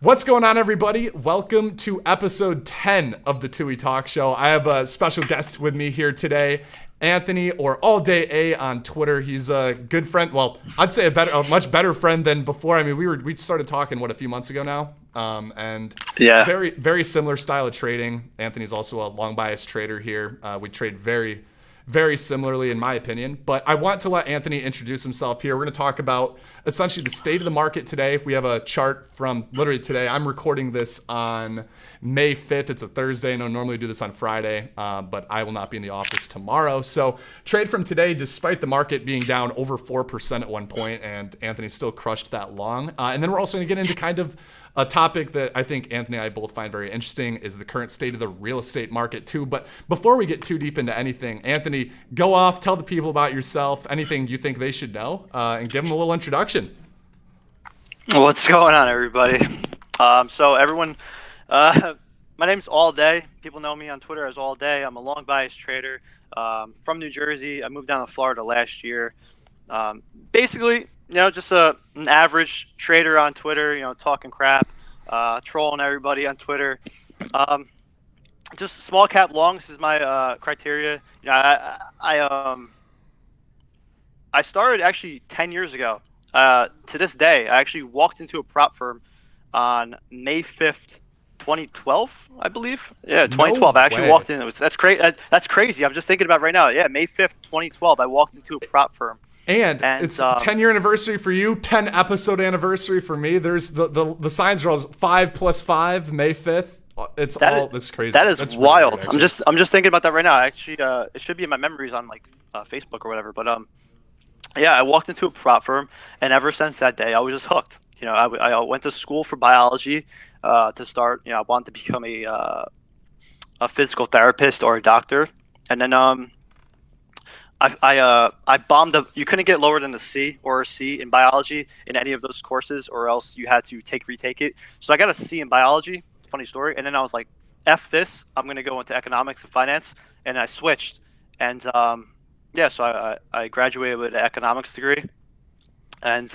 What's going on, everybody? Welcome to episode 10 of the Tuohey Talk Show. I have a special guest with me here today, Anthony, or AllDayA on Twitter. He's a good friend. Well, I'd say a much better friend than before. I mean, we started talking, a few months ago now? And yeah, very, very similar style of trading. Anthony's also a long bias trader here. We trade very, very similarly, in my opinion. But I want to let Anthony introduce himself here. We're going to talk about essentially the state of the market today. We have a chart from literally today. I'm recording this on May 5th. It's a Thursday. I don't normally do this on Friday, but I will not be in the office tomorrow. So trade from today, despite the market being down over 4% at one point, and Anthony still crushed that long. And then we're also going to get into kind of a topic that I think Anthony and I both find very interesting is the current state of the real estate market too. But before we get too deep into anything, Anthony, go off, tell the people about yourself, anything you think they should know, and give them a little introduction. What's going on, everybody? So everyone, my name's AllDayA. People know me on Twitter as AllDayA. I'm a long bias trader from New Jersey. I moved down to Florida last year. Basically, just an average trader on Twitter, talking crap, trolling everybody on Twitter. Just small cap longs is my criteria. I started actually 10 years ago. To this day, I actually walked into a prop firm on May 5th, 2012, I believe. Yeah, 2012. I actually walked in. That's crazy. I'm just thinking about it right now. Yeah, May 5th, 2012. I walked into a prop firm. And it's 10-year anniversary for you, 10 episode anniversary for me. There's the signs are all 5 + 5, May 5th. It's crazy. That is That's wild. Really weird, I'm just thinking about that right now. Actually, it should be in my memories on Facebook or whatever. But yeah, I walked into a prop firm, and ever since that day, I was just hooked. I went to school for biology to start. I wanted to become a physical therapist or a doctor, and then I bombed up. You couldn't get lower than a C or a C in biology in any of those courses, or else you had to retake it. So I got a C in biology. Funny story. And then I was like, F this. I'm going to go into economics and finance. And I switched. And so I graduated with an economics degree. And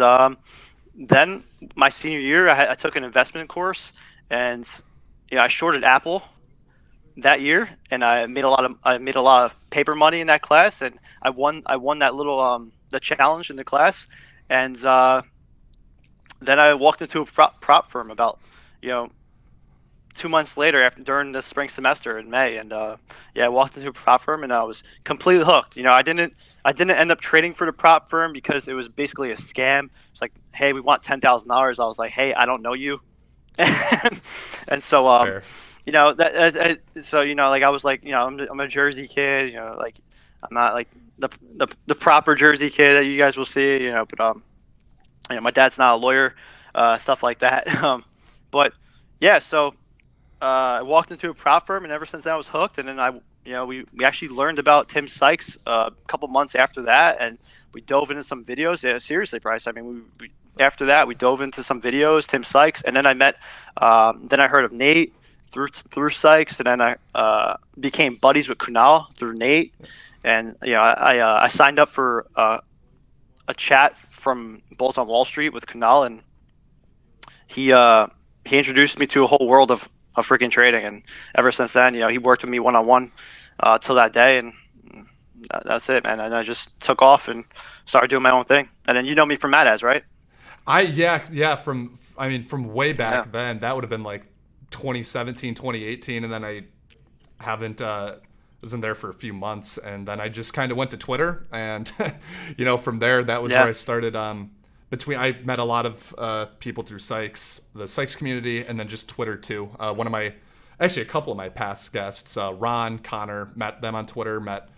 then my senior year, I took an investment course, and I shorted Apple that year, and I made a lot of paper money in that class, and I won that little the challenge in the class, and then I walked into a prop firm about 2 months later during the spring semester in May, and I walked into a prop firm and I was completely hooked. I didn't end up trading for the prop firm because it was basically a scam. It's like, hey, we want $10,000. I was like, hey, I don't know you, and so I was like, I'm a Jersey kid, I'm not like the proper Jersey kid that you guys will see, but my dad's not a lawyer, stuff like that. But yeah, so I walked into a prop firm, and ever since then I was hooked. And then we actually learned about Tim Sykes a couple months after that, and we dove into some videos. Yeah, seriously, Bryce. I mean, after that we dove into some videos, Tim Sykes, and then then I heard of Nate through Sykes, and then I became buddies with Kunal through Nate, and I signed up for a chat from Bulls on Wall Street with Kunal, and he introduced me to a whole world of freaking trading, and ever since then, he worked with me one-on-one till that day, and that's it, man. And I just took off and started doing my own thing. And then you know me from Madaz, right? From way back then. That would have been like 2017, 2018, and then I haven't wasn't there for a few months, and then I just kind of went to Twitter, and from there, that was where I started. I met a lot of people through the Sykes community, and then just Twitter too. A couple of my past guests, Ron, Connor, met them on Twitter, met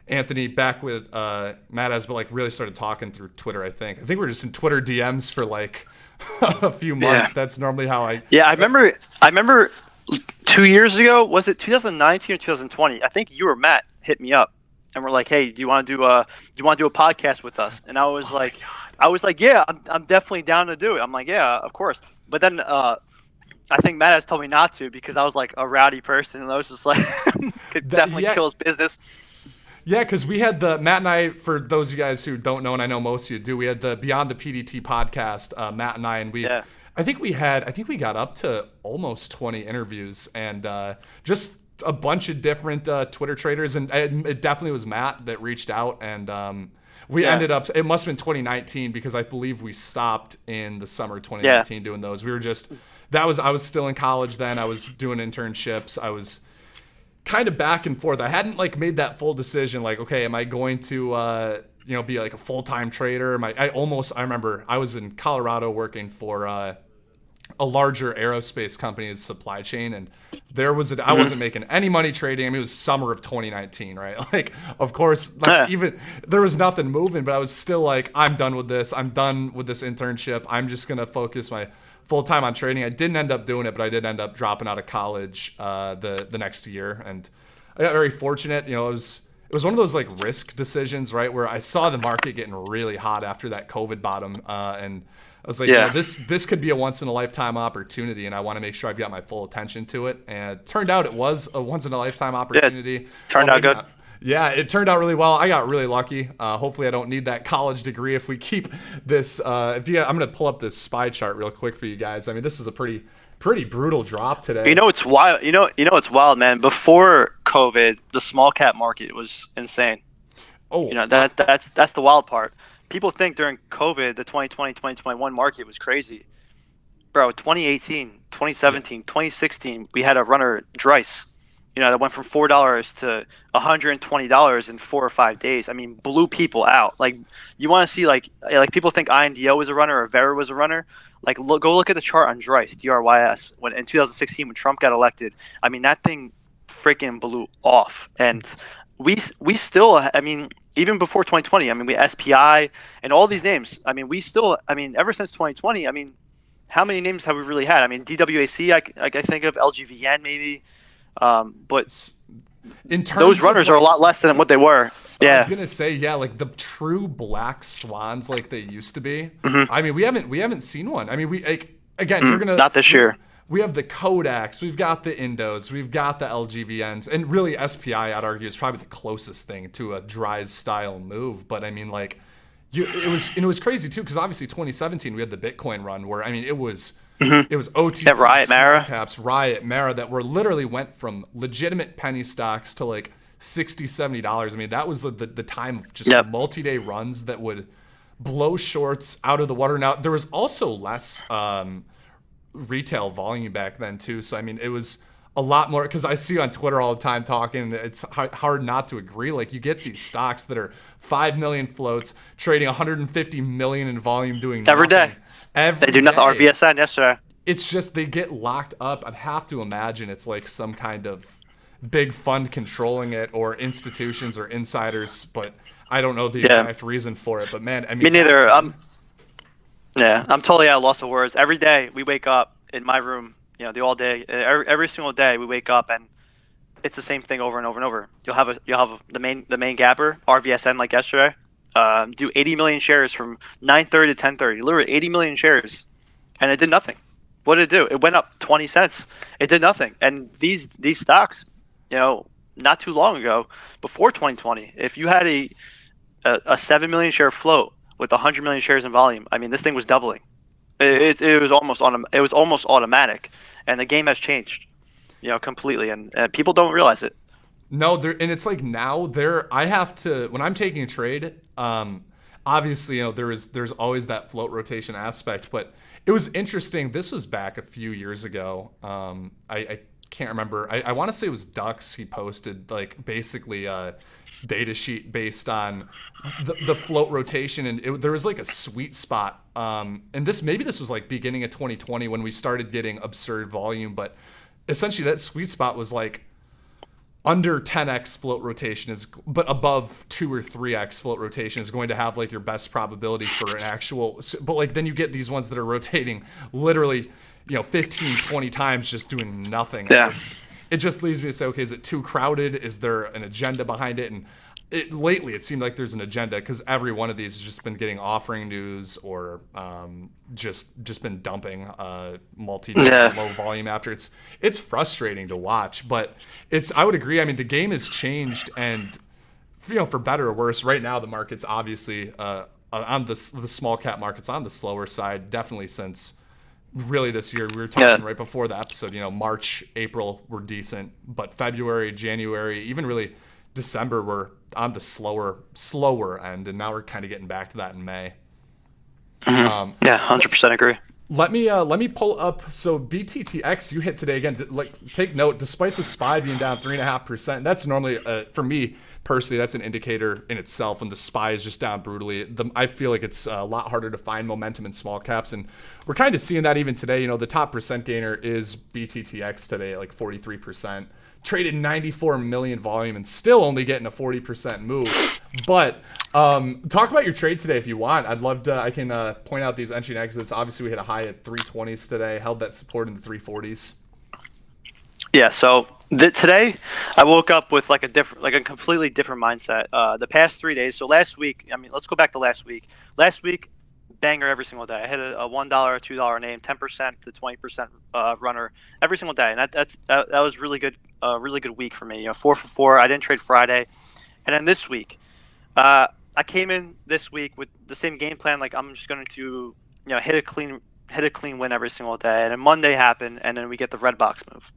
Anthony back with Madaz, but really started talking through Twitter. I think we're just in Twitter DMs for a few months. Yeah. That's normally how I. Yeah, I remember 2 years ago. Was it 2019 or 2020? I think you or Matt hit me up and were like, "Hey, do you want to do a podcast with us?" And I was yeah, I'm definitely down to do it. I'm like, yeah, of course. But then I think Matt has told me not to because I was like a rowdy person, and I was just like, could definitely kill his business. Yeah, because we had Matt and I, for those of you guys who don't know, and I know most of you do, we had the Beyond the PDT podcast, Matt and I, and I think we got up to almost 20 interviews and just a bunch of different Twitter traders, and it definitely was Matt that reached out, and we ended up. It must have been 2019 because I believe we stopped in the summer 2019 doing those. We were just I was still in college then. I was doing internships. I was kind of back and forth. I hadn't like made that full decision. Like, okay, am I going to be like a full-time trader? I remember I was in Colorado working for a larger aerospace company's supply chain, and I wasn't making any money trading. I mean, it was summer of 2019, right? Like, of course, even there was nothing moving, but I was still like, I'm done with this. I'm done with this internship. I'm just gonna focus my full time on trading. I didn't end up doing it, but I did end up dropping out of college the next year, and I got very fortunate. It was one of those like risk decisions, right, where I saw the market getting really hot after that COVID bottom, and I was like, this could be a once in a lifetime opportunity, and I want to make sure I've got my full attention to it. And it turned out it was a once in a lifetime opportunity. Yeah, turned out good. Yeah, it turned out really well. I got really lucky. Hopefully, I don't need that college degree if we keep this. I'm going to pull up this SPY chart real quick for you guys. I mean, this is a pretty brutal drop today. It's wild. It's wild, man. Before COVID, the small cap market was insane. Oh, that's the wild part. People think during COVID, the 2020, 2021 market was crazy. Bro, 2018, 2017, 2016, we had a runner, Bryce, that went from $4 to $120 in 4 or 5 days. I mean, blew people out. Like, you want to see, like people think INDO was a runner or Vera was a runner. Like, go look at the chart on Bryce, DRYS, when in 2016 when Trump got elected. I mean, that thing freaking blew off. And we still, I mean, even before 2020, I mean, we SPI and all these names. I mean, ever since 2020, I mean, how many names have we really had? I mean, DWAC, I think of LGVN maybe, but in terms those runners are a lot less than what they were. Yeah, I was gonna say, like the true black swans like they used to be. Mm-hmm. I mean, we haven't seen one. I mean, you're gonna not this year. We have the Kodaks, we've got the Indos, we've got the LGVNs, and really SPI, I'd argue, is probably the closest thing to a Dries style move. But I mean, like, it was crazy too, because obviously 2017 we had the Bitcoin run where, I mean, it was OTC, at Riot Mara, caps, Riot Mara, that were literally went from legitimate penny stocks to like $60-$70. I mean, that was the time of just multi-day runs that would blow shorts out of the water. Now there was also less retail volume back then too, so I mean, it was a lot more, because I see on Twitter all the time talking, it's hard not to agree. Like, you get these stocks that are 5 million floats trading 150 million in volume, doing every nothing. day. They do nothing. RVSN yesterday. It's just they get locked up. I'd have to imagine it's like some kind of big fund controlling it, or institutions or insiders, but I don't know the exact reason for it. But man, I mean, me neither. I'm totally at a loss of words. Every day we wake up in my room, the AllDayA, every single day we wake up and it's the same thing over and over and over. You'll have the main gapper, RVSN, like yesterday, do 80 million shares from 9:30 to 10:30, literally 80 million shares, and it did nothing. What did it do? It went up 20 cents. It did nothing. And these stocks, not too long ago, before 2020, if you had a 7 million share float with 100 million shares in volume, I mean, this thing was doubling. It was almost automatic, and the game has changed, completely, and people don't realize it. No, and it's like now I have to, when I'm taking a trade, obviously, there's always that float rotation aspect, but it was interesting. This was back a few years ago. I can't remember. I want to say it was Dux. He posted like basically a data sheet based on the float rotation, and there was like a sweet spot. And this was like beginning of 2020 when we started getting absurd volume, but essentially that sweet spot was like under 10x float rotation but above 2 or 3x float rotation is going to have like your best probability for an actual. But like then you get these ones that are rotating literally 15, 20 times just doing nothing. Yeah. It just leads me to say, okay, is it too crowded? Is there an agenda behind it? And lately it seemed like there's an agenda, because every one of these has just been getting offering news or just been dumping low volume after. It's frustrating to watch, but I would agree. I mean, the game has changed, and for better or worse, right now the market's obviously on the small cap market's on the slower side, definitely since really this year. We were talking right before the episode, March, April were decent, but February, January, even really December were on the slower end, and now we're kind of getting back to that in May. Yeah, 100% agree. Let me pull up. So BTTX, you hit today again. Take note, despite the SPY being down 3.5%, that's normally for me personally, that's an indicator in itself when the SPY is just down brutally. I feel like it's a lot harder to find momentum in small caps, and we're kind of seeing that even today. The top percent gainer is BTTX today at like 43%. Traded 94 million volume and still only getting a 40% move. But talk about your trade today if you want. I'd love to. I can point out these entry and exits. Obviously, we hit a high at 320s today, held that support in the 340s. Yeah. So today, I woke up with like a completely different mindset. The past 3 days. So last week, let's go back to last week. Last week, banger every single day. I hit a $1 or $2 name, 10% to 20% runner every single day, and that was really good. Really good week for me. 4 for 4. I didn't trade Friday, and then this week, I came in this week with the same game plan. Like I'm just going to hit a clean win every single day. And then Monday happened, and then we get the red box move.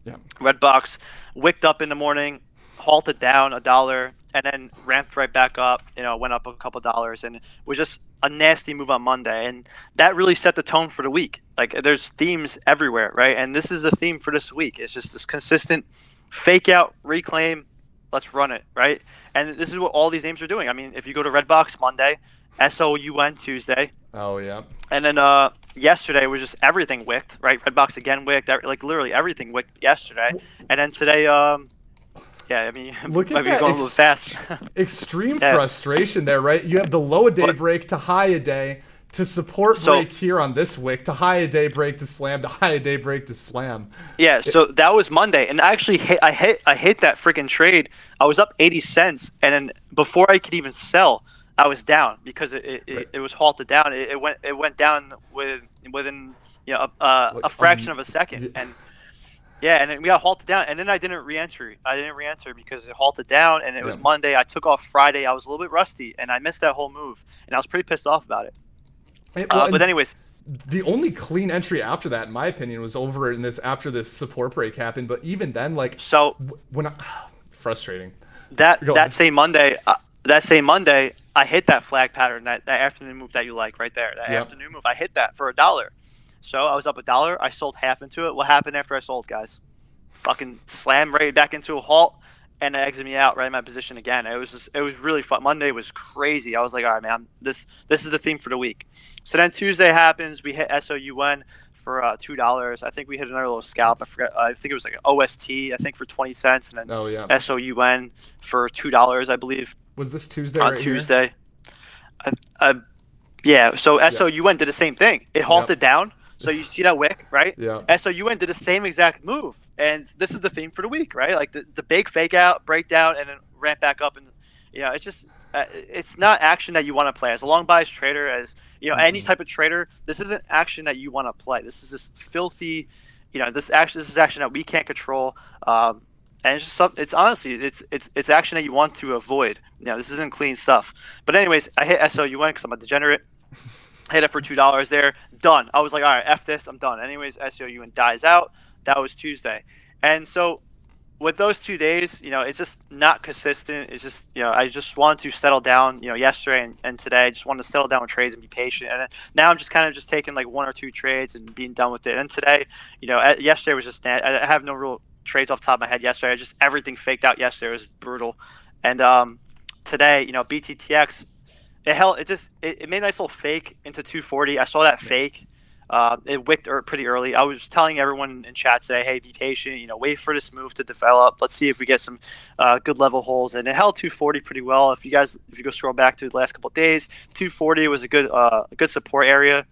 Yeah. Red box wicked up in the morning, halted down $1, and then ramped right back up. Went up a couple dollars, and it was just a nasty move on Monday, and that really set the tone for the week. Like there's themes everywhere, right? And this is the theme for this week. It's just this consistent fake out, reclaim, let's run it, right? And this is what all these names are doing. If you go to Redbox Monday, SOUN Tuesday. Oh yeah. And then yesterday was just everything wicked, right? Redbox again wicked, like literally everything wicked yesterday. And then today, look at that going a little fast. Extreme frustration there, right? You have the low a day break to high a day to support break here on this wick to high a day break to slam to high a day break to slam. Yeah, so that was Monday, and I actually hit that freaking trade. I was up 80 cents, and then before I could even sell, I was down because it was halted down. It went down within a fraction of a second, and. Yeah, and then we got halted down, and then I didn't re-enter. Because it halted down, and it was Monday. I took off Friday. I was a little bit rusty, and I missed that whole move, and I was pretty pissed off about it. But anyways, the only clean entry after that, in my opinion, was after this support break happened. But even then, frustrating. That same Monday, I hit that flag pattern, that afternoon move that you like right there. That afternoon move, I hit that for $1. So I was up $1. I sold half into it. What happened after I sold, guys? Fucking slammed right back into a halt, and it exited me out right in my position again. It was really fun. Monday was crazy. I was like, all right, man, this is the theme for the week. So then Tuesday happens. We hit SOUN for $2. I think we hit another little scalp. I forgot. I think it was like an OST. I think for 20 cents, and then SOUN for $2. I believe. Was this Tuesday? On Tuesday. Yeah. So SOUN did the same thing. It halted down. So you see that wick, right? Yeah. SOUN did the same exact move, and this is the theme for the week, right? Like the big fake out, breakdown, and then ramp back up, and it's just it's not action that you want to play as a long bias trader, as any type of trader. This isn't action that you want to play. This is this filthy, this is action that we can't control, and it's just it's honestly it's action that you want to avoid. This isn't clean stuff. But anyways, I hit SOUN because I'm a degenerate. Hit it for $2 there. Done. I was like, all right, F this. I'm done. Anyways, SOUN dies out. That was Tuesday. And so with those 2 days, it's just not consistent. It's just, I just wanted to settle down, yesterday and today. I just wanted to settle down with trades and be patient. And now I'm just kind of just taking like 1 or 2 trades and being done with it. And today, yesterday was just, I have no real trades off the top of my head yesterday. Just everything faked out yesterday. It was brutal. And today, BTTX, it made a nice little fake into 240. I saw that fake. It wicked pretty early. I was telling everyone in chat today, hey, be patient. Wait for this move to develop. Let's see if we get some good level holds. And it held 240 pretty well. If you go scroll back to the last couple of days, 240 was a good support area.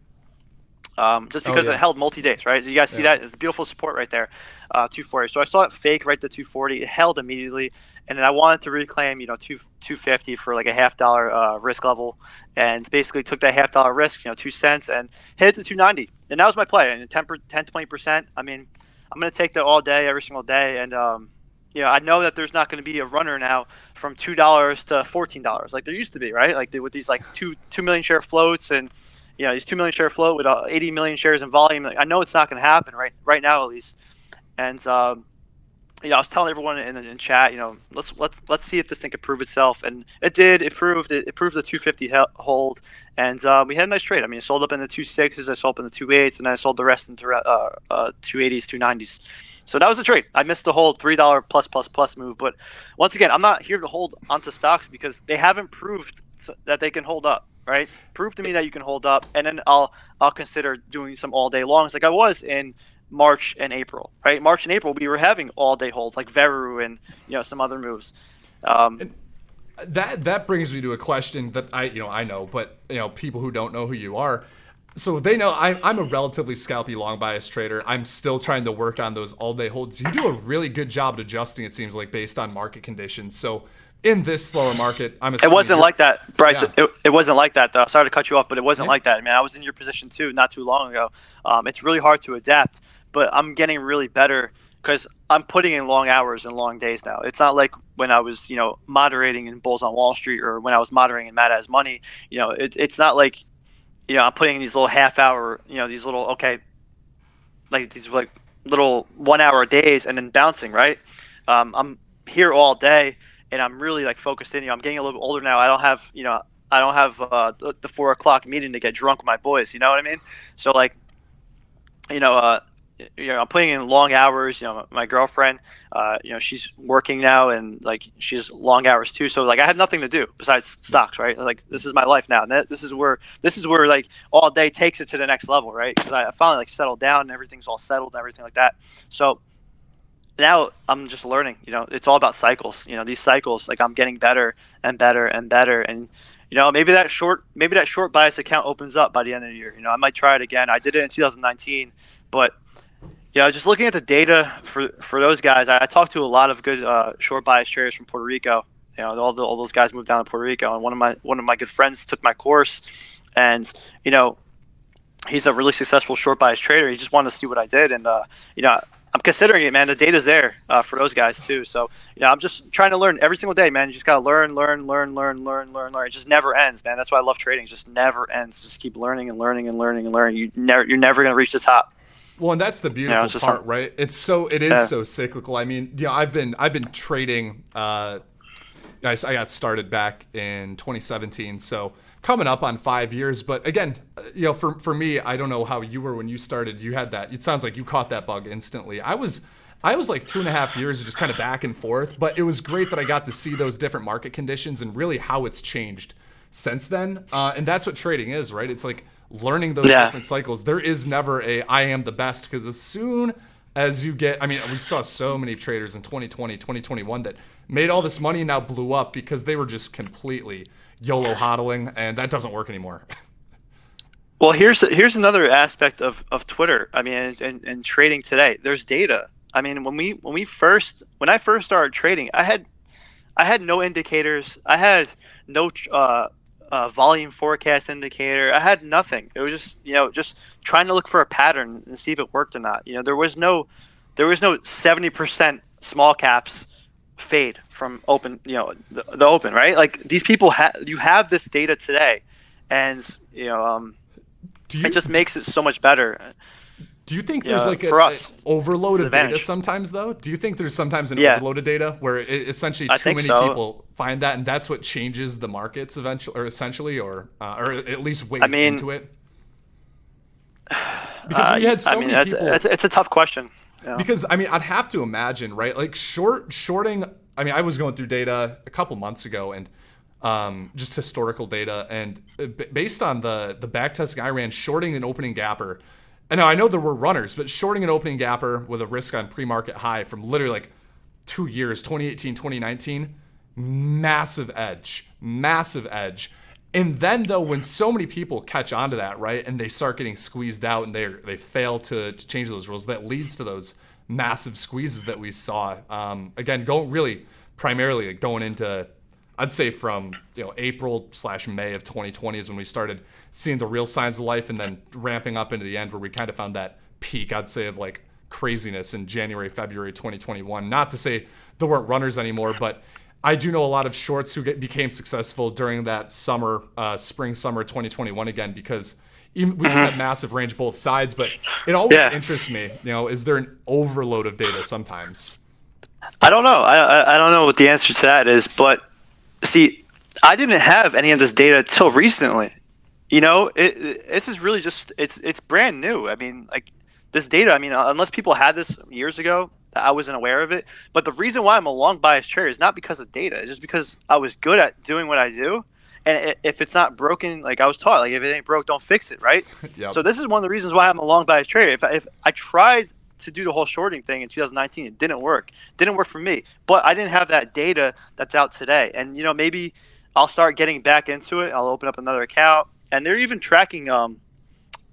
Just because it held multi-days, right? So you guys see that? It's beautiful support right there, 240. So I saw it fake right to 240. It held immediately, and then I wanted to reclaim, 250 for like a $0.50 risk level, and basically took that $0.50 risk, 2 cents, and hit it to 290. And that was my play. And 10-20%. I'm going to take that all day, every single day, and I know that there's not going to be a runner now from $2 to $14 like there used to be, right? Like with these like 2 million share floats and these 2 million share float with 80 million shares in volume. Like, I know it's not going to happen right now at least. And I was telling everyone in chat, let's see if this thing could prove itself, and it did. It proved the 250 hold, and we had a nice trade. I mean, it sold up in the 2.6s, I sold up in the 2.8s, and I sold the rest into 2.80s, 2.90s. So that was the trade. I missed the whole $3 plus move, but once again, I'm not here to hold onto stocks because they haven't proved that they can hold up. Right? Prove to me that you can hold up, and then I'll consider doing some all day longs like I was in March and April, right? March and April, we were having all-day holds like Veru and some other moves. And that brings me to a question that I know, but people who don't know who you are, so they know I'm a relatively scalpy long bias trader. I'm still trying to work on those all-day holds. You do a really good job at adjusting, it seems like, based on market conditions. So in this slower market, it wasn't like that, Bryce. Yeah. It wasn't like that, though. Sorry to cut you off, but it wasn't like that. I mean, I was in your position too not too long ago. It's really hard to adapt, but I'm getting really better because I'm putting in long hours and long days now. It's not like when I was, moderating in Bulls on Wall Street or when I was moderating in Mad As Money. It's not like, I'm putting in these little half-hour, these little these little 1 hour days and then bouncing, right? I'm here all day. And I'm really focused in. I'm getting a little bit older now. I don't have the 4 o'clock meeting to get drunk with my boys. You know what I mean? So I'm putting in long hours. My girlfriend, she's working now and she's long hours too. So I have nothing to do besides stocks, right? This is my life now. And this is where all day takes it to the next level, right? Because I finally settled down and everything's all settled and everything like that. So now I'm just learning. It's all about cycles. These cycles, I'm getting better and better and better. And maybe that short bias account opens up by the end of the year. I might try it again. I did it in 2019, but just looking at the data for those guys, I talked to a lot of good short bias traders from Puerto Rico. All those guys moved down to Puerto Rico, and one of my good friends took my course, and he's a really successful short bias trader. He just wanted to see what I did, and I'm considering it, man. The data's there for those guys too. So, I'm just trying to learn every single day, man. You just gotta learn. It just never ends, man. That's why I love trading. It just never ends. Just keep learning and learning and learning and learning. You're never gonna reach the top. Well, and that's the beautiful part, right? It is so cyclical. I mean, I've been trading. I got started back in 2017, so coming up on 5 years. But again, for me, I don't know how you were when you started. You had that. It sounds like you caught that bug instantly. I was like 2.5 years of just kind of back and forth, but it was great that I got to see those different market conditions and really how it's changed since then. And that's what trading is, right? It's like learning those different cycles. There is never I am the best, because as soon as you get, we saw so many traders in 2020, 2021 that made all this money and now blew up because they were just completely YOLO hodling, and that doesn't work anymore. Well, here's another aspect of Twitter. And trading today, there's data. When I first started trading, I had no indicators. I had no volume forecast indicator. I had nothing. It was just trying to look for a pattern and see if it worked or not. There was no 70% small caps fade from open, the open, right? These people you have this data today, and it just makes it so much better. Do you think there's an overload of data sometimes, though? Do you think there's sometimes an overload of data where essentially too many people find that, and that's what changes the markets eventually, or at least weighs into it? Because we had so many people. It's a tough question. Yeah. Because I'd have to imagine, right? Shorting. I was going through data a couple months ago, and just historical data, and based on the back testing I ran, shorting an opening gapper. And I know there were runners, but shorting an opening gapper with a risk on pre-market high from literally 2 years, 2018, 2019, massive edge. And then though, when so many people catch on to that, right, and they start getting squeezed out and they fail to change those rules, that leads to those massive squeezes that we saw. Again, primarily going into, I'd say from April/May of 2020 is when we started seeing the real signs of life, and then ramping up into the end where we kind of found that peak, I'd say, of craziness in January, February 2021. Not to say there weren't runners anymore, but I do know a lot of shorts who became successful during that spring, summer 2021 again, because we just had massive range both sides, but it always interests me. Is there an overload of data sometimes? I don't know. I don't know what the answer to that is, but see, I didn't have any of this data till recently. This is really just it's brand new. I mean, like this data. I mean, unless people had this years ago, I wasn't aware of it. But the reason why I'm a long bias trader is not because of data. It's just because I was good at doing what I do. And if it's not broken, like I was taught, like if it ain't broke, don't fix it, right? Yep. So this is one of the reasons why I'm a long bias trader. If I tried to do the whole shorting thing in 2019, it didn't work. Didn't work for me. But I didn't have that data that's out today. And maybe I'll start getting back into it. I'll open up another account, and they're even tracking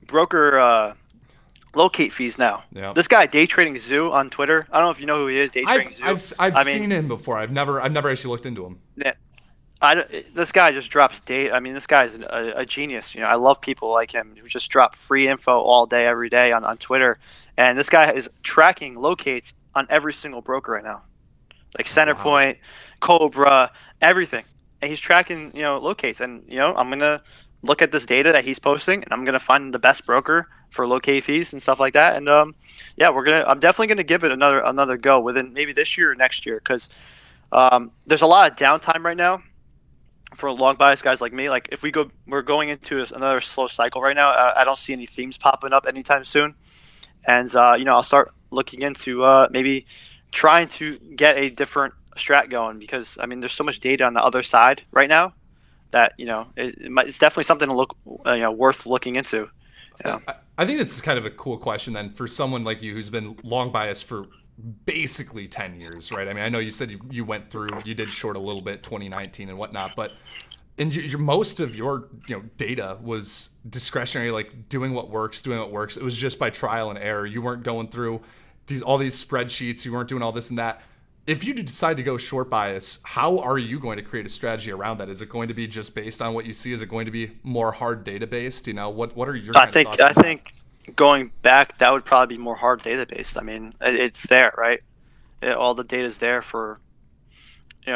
broker locate fees now. Yep. This guy Day Trading Zoo on Twitter. I don't know if you know who he is. Day Trading Zoo. I've seen him before. I've never actually looked into him. Yeah. This guy just drops data. I mean, this guy's a genius. I love people like him who just drop free info all day, every day on Twitter. And this guy is tracking locates on every single broker right now, like Centerpoint, Cobra, everything. And he's tracking, locates. And I'm gonna look at this data that he's posting, and I'm gonna find the best broker for locate fees and stuff like that. And I'm definitely gonna give it another go within maybe this year or next year, because there's a lot of downtime right now for long bias guys like me. Like if we're going into another slow cycle right now. I don't see any themes popping up anytime soon. And I'll start looking into maybe trying to get a different strat going, because I mean there's so much data on the other side right now that it's definitely something to look worth looking into. I think this is kind of a cool question then for someone like you who's been long biased for basically 10 years, right? I mean, I know you said you went through, you did short a little bit 2019 and whatnot, but most of your data was discretionary, like doing what works. It was just by trial and error. You weren't going through all these spreadsheets. You weren't doing all this and that. If you decide to go short bias, how are you going to create a strategy around that? Is it going to be just based on what you see? Is it going to be more hard data based? What are your thoughts on that? I think going back, that would probably be more hard data based. I mean, it's there, right? All the data is there for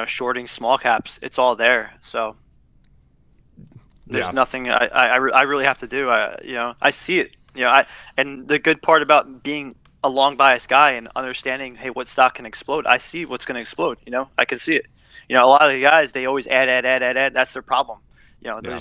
shorting small caps. It's all there. So there's nothing I really have to do. I see it. And the good part about being a long bias guy and understanding, hey, what stock can explode? I see what's going to explode. I can see it. A lot of the guys, they always add. That's their problem.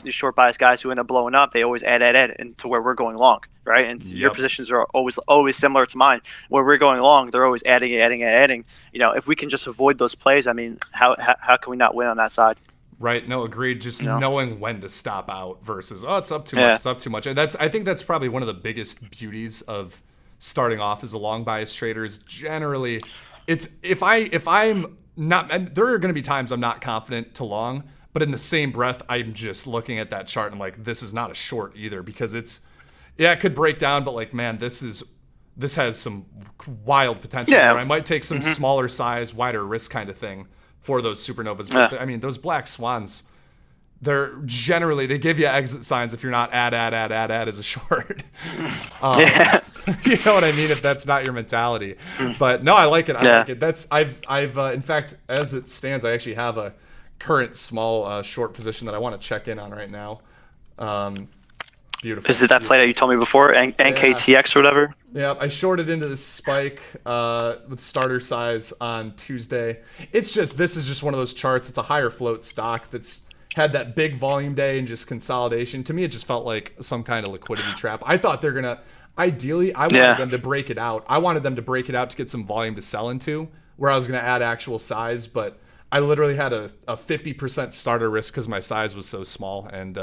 These short bias guys who end up blowing up, they always add into where we're going long, right? And your positions are always similar to mine. Where we're going long, they're always adding. If we can just avoid those plays, I mean, how can we not win on that side? Right. No, agreed. Just knowing when to stop out versus, it's up too much. It's up too much. I think that's probably one of the biggest beauties of starting off as a long bias trader is generally it's if I'm not, there are going to be times I'm not confident to long, but in the same breath, I'm just looking at that chart and I'm like, this is not a short either, because it could break down, but like, man, this has some wild potential. Yeah. Where I might take some smaller size, wider risk kind of thing for those supernovas. But I mean, those black swans, they give you exit signs if you're not add as a short. You know what I mean? If that's not your mentality. But no, I like it. I like it. I've in fact, as it stands, I actually have a current small short position that I want to check in on right now. Beautiful. Is it that play that you told me before, NKTX or whatever? Yeah, I shorted into this spike with starter size on Tuesday. This is just one of those charts. It's a higher float stock that's had that big volume day and just consolidation. To me, it just felt like some kind of liquidity trap. I thought they're gonna. Ideally, I wanted them to break it out. I wanted them to break it out to get some volume to sell into, where I was gonna add actual size, but I literally had a 50% starter risk because my size was so small. And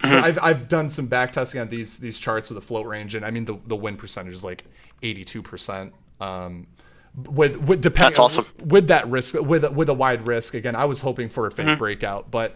I've done some back testing on these charts with the float range, and I mean the win percentage is like 82%. With depending That's awesome. With that risk, with a wide risk. Again, I was hoping for a fake breakout, but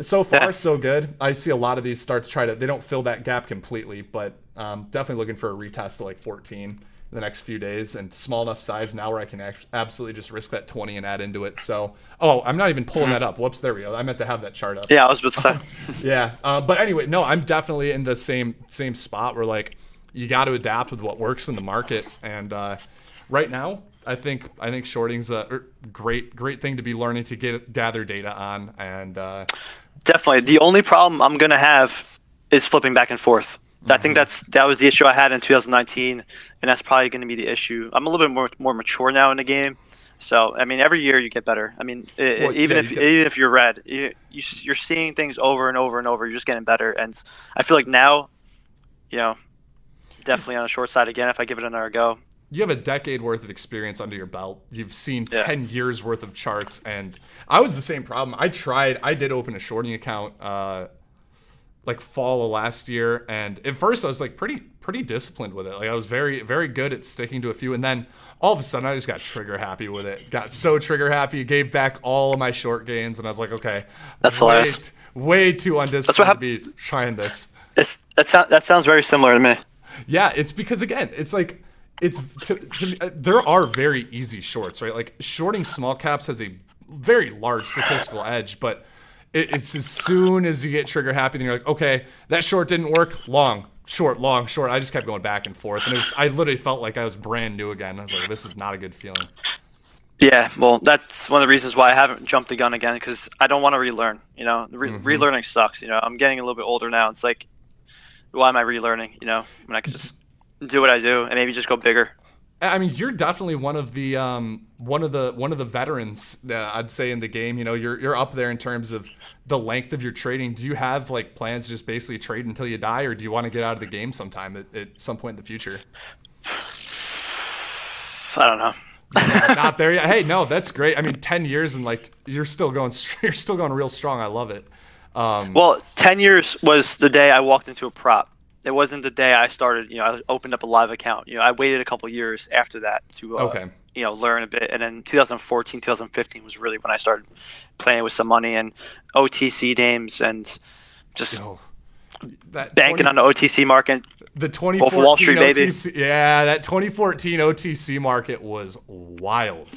so far so good. I see a lot of these start to try to. They don't fill that gap completely, but definitely looking for a retest to like 14 in the next few days, and small enough size now where I can absolutely just risk that 20 and add into it. So, I'm not even pulling that up. Whoops, there we go. I meant to have that chart up. Yeah, I was about to say. But anyway, no, I'm definitely in the same spot where like you got to adapt with what works in the market, and right now I think shorting's a great thing to be learning to gather data on, and definitely the only problem I'm gonna have is flipping back and forth. I think that was the issue I had in 2019, and that's probably going to be the issue. I'm a little bit more mature now in the game, so I mean, every year you get better. I mean, even if you're red, you're seeing things over and over and over. You're just getting better, and I feel like now, definitely on the short side again if I give it another go. You have a decade worth of experience under your belt. You've seen 10 years worth of charts, and I was the same problem. I did open a shorting account like fall of last year, and at first I was like pretty disciplined with it. Like I was very, very good at sticking to a few, and then all of a sudden I just got trigger happy with it. Got so trigger happy, gave back all of my short gains, and I was like, okay, that's hilarious. Way too undisciplined to be trying this. That sounds very similar to me. Yeah, it's because again, it's like there are very easy shorts, right? Like shorting small caps has a very large statistical edge, but it's as soon as you get trigger happy, then you're like, okay, that short didn't work. Long, short, long, short. I just kept going back and forth, and I literally felt like I was brand new again. I was like, this is not a good feeling. Yeah, well, that's one of the reasons why I haven't jumped the gun again, because I don't want to relearn. Relearning sucks. I'm getting a little bit older now. It's like, why am I relearning? When I could just do what I do and maybe just go bigger. I mean, you're definitely one of the veterans, I'd say, in the game. You're up there in terms of the length of your trading. Do you have like plans to just basically trade until you die, or do you want to get out of the game sometime at some point in the future? I don't know. Not there yet. Hey, no, that's great. I mean, 10 years and like you're still going real strong. I love it. Well, 10 years was the day I walked into a prop. It wasn't the day I started, I opened up a live account. I waited a couple years after that to, learn a bit. And then 2014, 2015 was really when I started playing with some money and OTC names and just banking on the OTC market. The 2014 Wall Street, OTC, baby. Yeah, that 2014 OTC market was wild.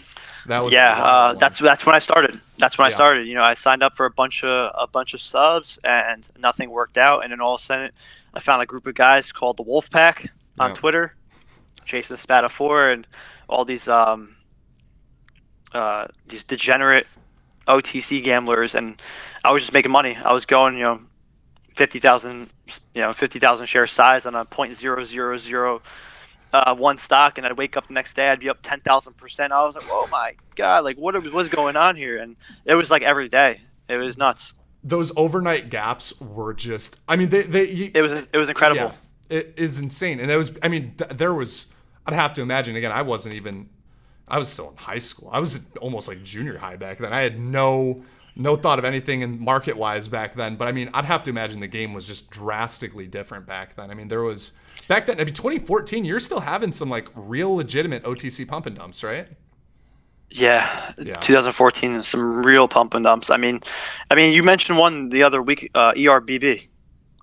That was that's when I started. I started. I signed up for a bunch of subs and nothing worked out. And then all of a sudden, I found a group of guys called the Wolf Pack on Twitter, Jason Spatafor, and all these degenerate OTC gamblers, and I was just making money. I was going, 50,000 share size on a 0.0001 stock, and I'd wake up the next day, I'd be up 10,000%. I was like, oh my god, like what was going on here? And it was like every day. It was nuts. Those overnight gaps were just, I mean, it was incredible. Yeah, it is insane. And there was, I'd have to imagine, again, I was still in high school. I was almost like junior high back then. I had no thought of anything in market wise back then. But I mean, I'd have to imagine the game was just drastically different back then. I mean, back then, 2014, you're still having some like real legitimate OTC pump and dumps, right? Yeah, 2014, some real pump and dumps. I mean, you mentioned one the other week, ERBB.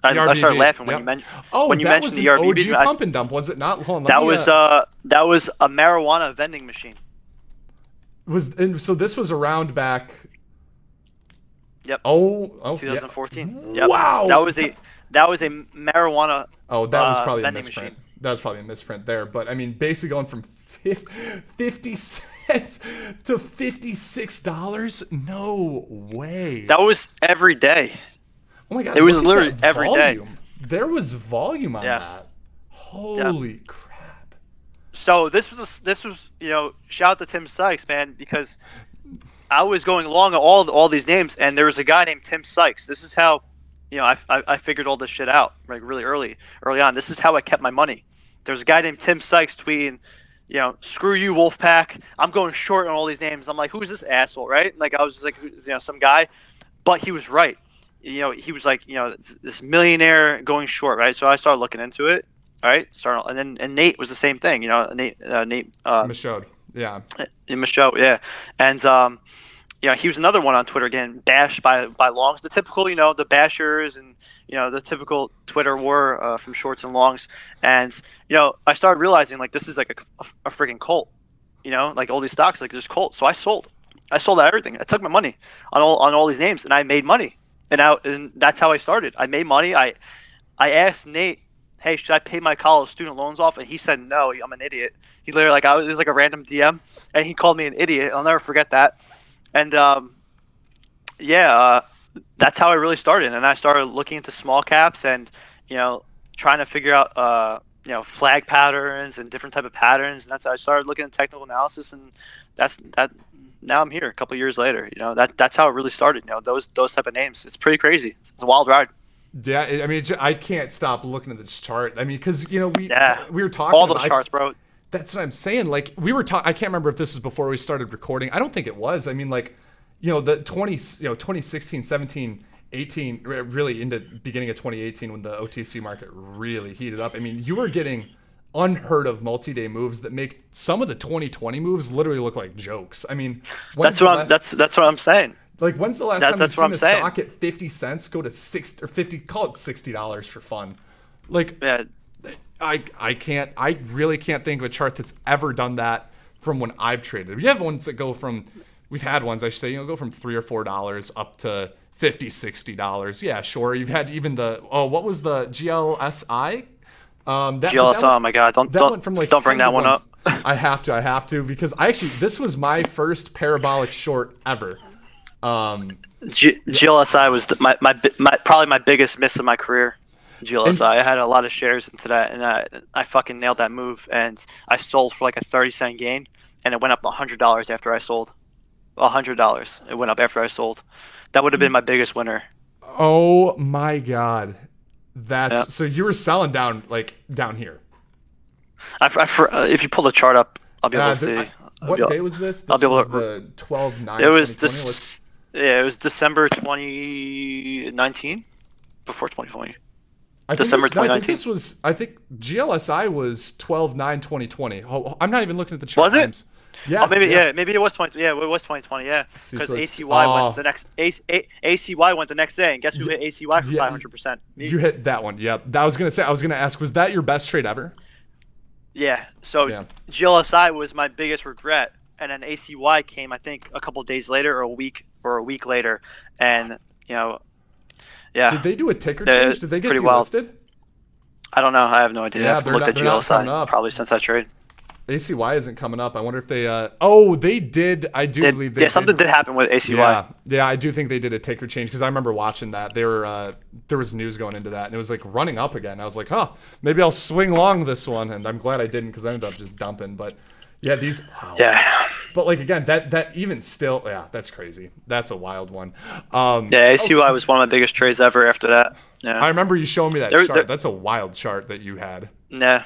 I started laughing when you mentioned the ERBB. OG pump and dump, was it not? That was a marijuana vending machine. So this was around back. Yep. Oh, 2014. Yeah. Yep. Wow. That was a marijuana. Oh, that was probably a misprint. Machine. That was probably a misprint there. But I mean, basically going from 50 cents to $56. No way. That was every day. Oh my god. It was literally every day. There was volume on that. Holy crap. So this was shout out to Tim Sykes, man, because I was going along all these names, and there was a guy named Tim Sykes. This is how, I figured all this shit out like really early on. This is how I kept my money. There's a guy named Tim Sykes tweeting, screw you, Wolfpack. I'm going short on all these names. I'm like, who's this asshole, right? Like I was just like, some guy, but he was right. He was like, this millionaire going short, right? So I started looking into it, right? And Nate was the same thing, Nate Michaud. Yeah. In Michaud, yeah. And he was another one on Twitter getting bashed by longs. The typical, the bashers and the typical Twitter war from shorts and longs. And I started realizing like this is like a freaking cult. Like all these stocks like this cult. So I sold everything. I took my money on all these names, and I made money. And that's how I started. I made money. I asked Nate, hey, should I pay my college student loans off? And he said, no, I'm an idiot. He literally it was like a random DM, and he called me an idiot. I'll never forget that. And that's how I really started. And I started looking into small caps, and trying to figure out flag patterns and different type of patterns, and I started looking at technical analysis, and that's that. Now I'm here a couple of years later. That's how it really started. Those type of names. It's pretty crazy. It's a wild ride. Yeah, I mean, I can't stop looking at this chart. I mean, because we were talking all those charts, bro. That's what I'm saying. Like we were talking. I can't remember if this was before we started recording. I don't think it was. I mean, like, the 2016, 17, 18, really into beginning of 2018 when the OTC market really heated up. I mean, you were getting unheard of multi-day moves that make some of the 2020 moves literally look like jokes. I mean, that's what I'm saying. Like, when's the last time you've seen a stock at 50 cents go to 6 or 50? Call it $60 for fun. Like, yeah. I really can't think of a chart that's ever done that from when I've traded. We have ones that go from, we've had ones, I should say, go from $3 or $4 up to $50, $60. Yeah, sure. You've had even what was the GLSI? GLSI, oh my God, don't bring that one up. I have to, because this was my first parabolic short ever. GLSI was probably my biggest miss of my career. GLSI, I had a lot of shares into that, and I fucking nailed that move, and I sold for like a 30-cent gain, and it went up $100 after I sold. $100. It went up after I sold. That would have been my biggest winner. Oh my God. So you were selling down here. If you pull the chart up, I'll be able to see. What day was this? I'll be able to. The 12/9. It was this. Yeah, it was December 2019, before 2020. December 2019. I think GLSI was 12/9/2020. Oh, I'm not even looking at the chart. Was it? Times. Yeah. Oh, maybe it was 20. Yeah, it was 2020. Yeah, because ACY went the next. ACY went the next day, and guess who hit ACY for 500%? Me. You hit that one. Yep. I was gonna ask, was that your best trade ever? Yeah. So GLSI was my biggest regret, and then ACY came, I think, a couple of days later, or a week later, and yeah. Did they do a ticker change? Did they get delisted? I don't know. I have no idea. Yeah, I haven't looked at GLSI probably since I trade. ACY isn't coming up. I wonder if they. They did. I do believe they. Yeah, something did happen with ACY. Yeah, I do think they did a ticker change because I remember watching that. They were there was news going into that, and it was like running up again. I was like, maybe I'll swing long this one, and I'm glad I didn't because I ended up just dumping. But yeah, these. Wow. Yeah. But like again, that even still, that's crazy. That's a wild one. ACY was one of my biggest trades ever after that. Yeah. I remember you showing me that chart. That's a wild chart that you had. Yeah.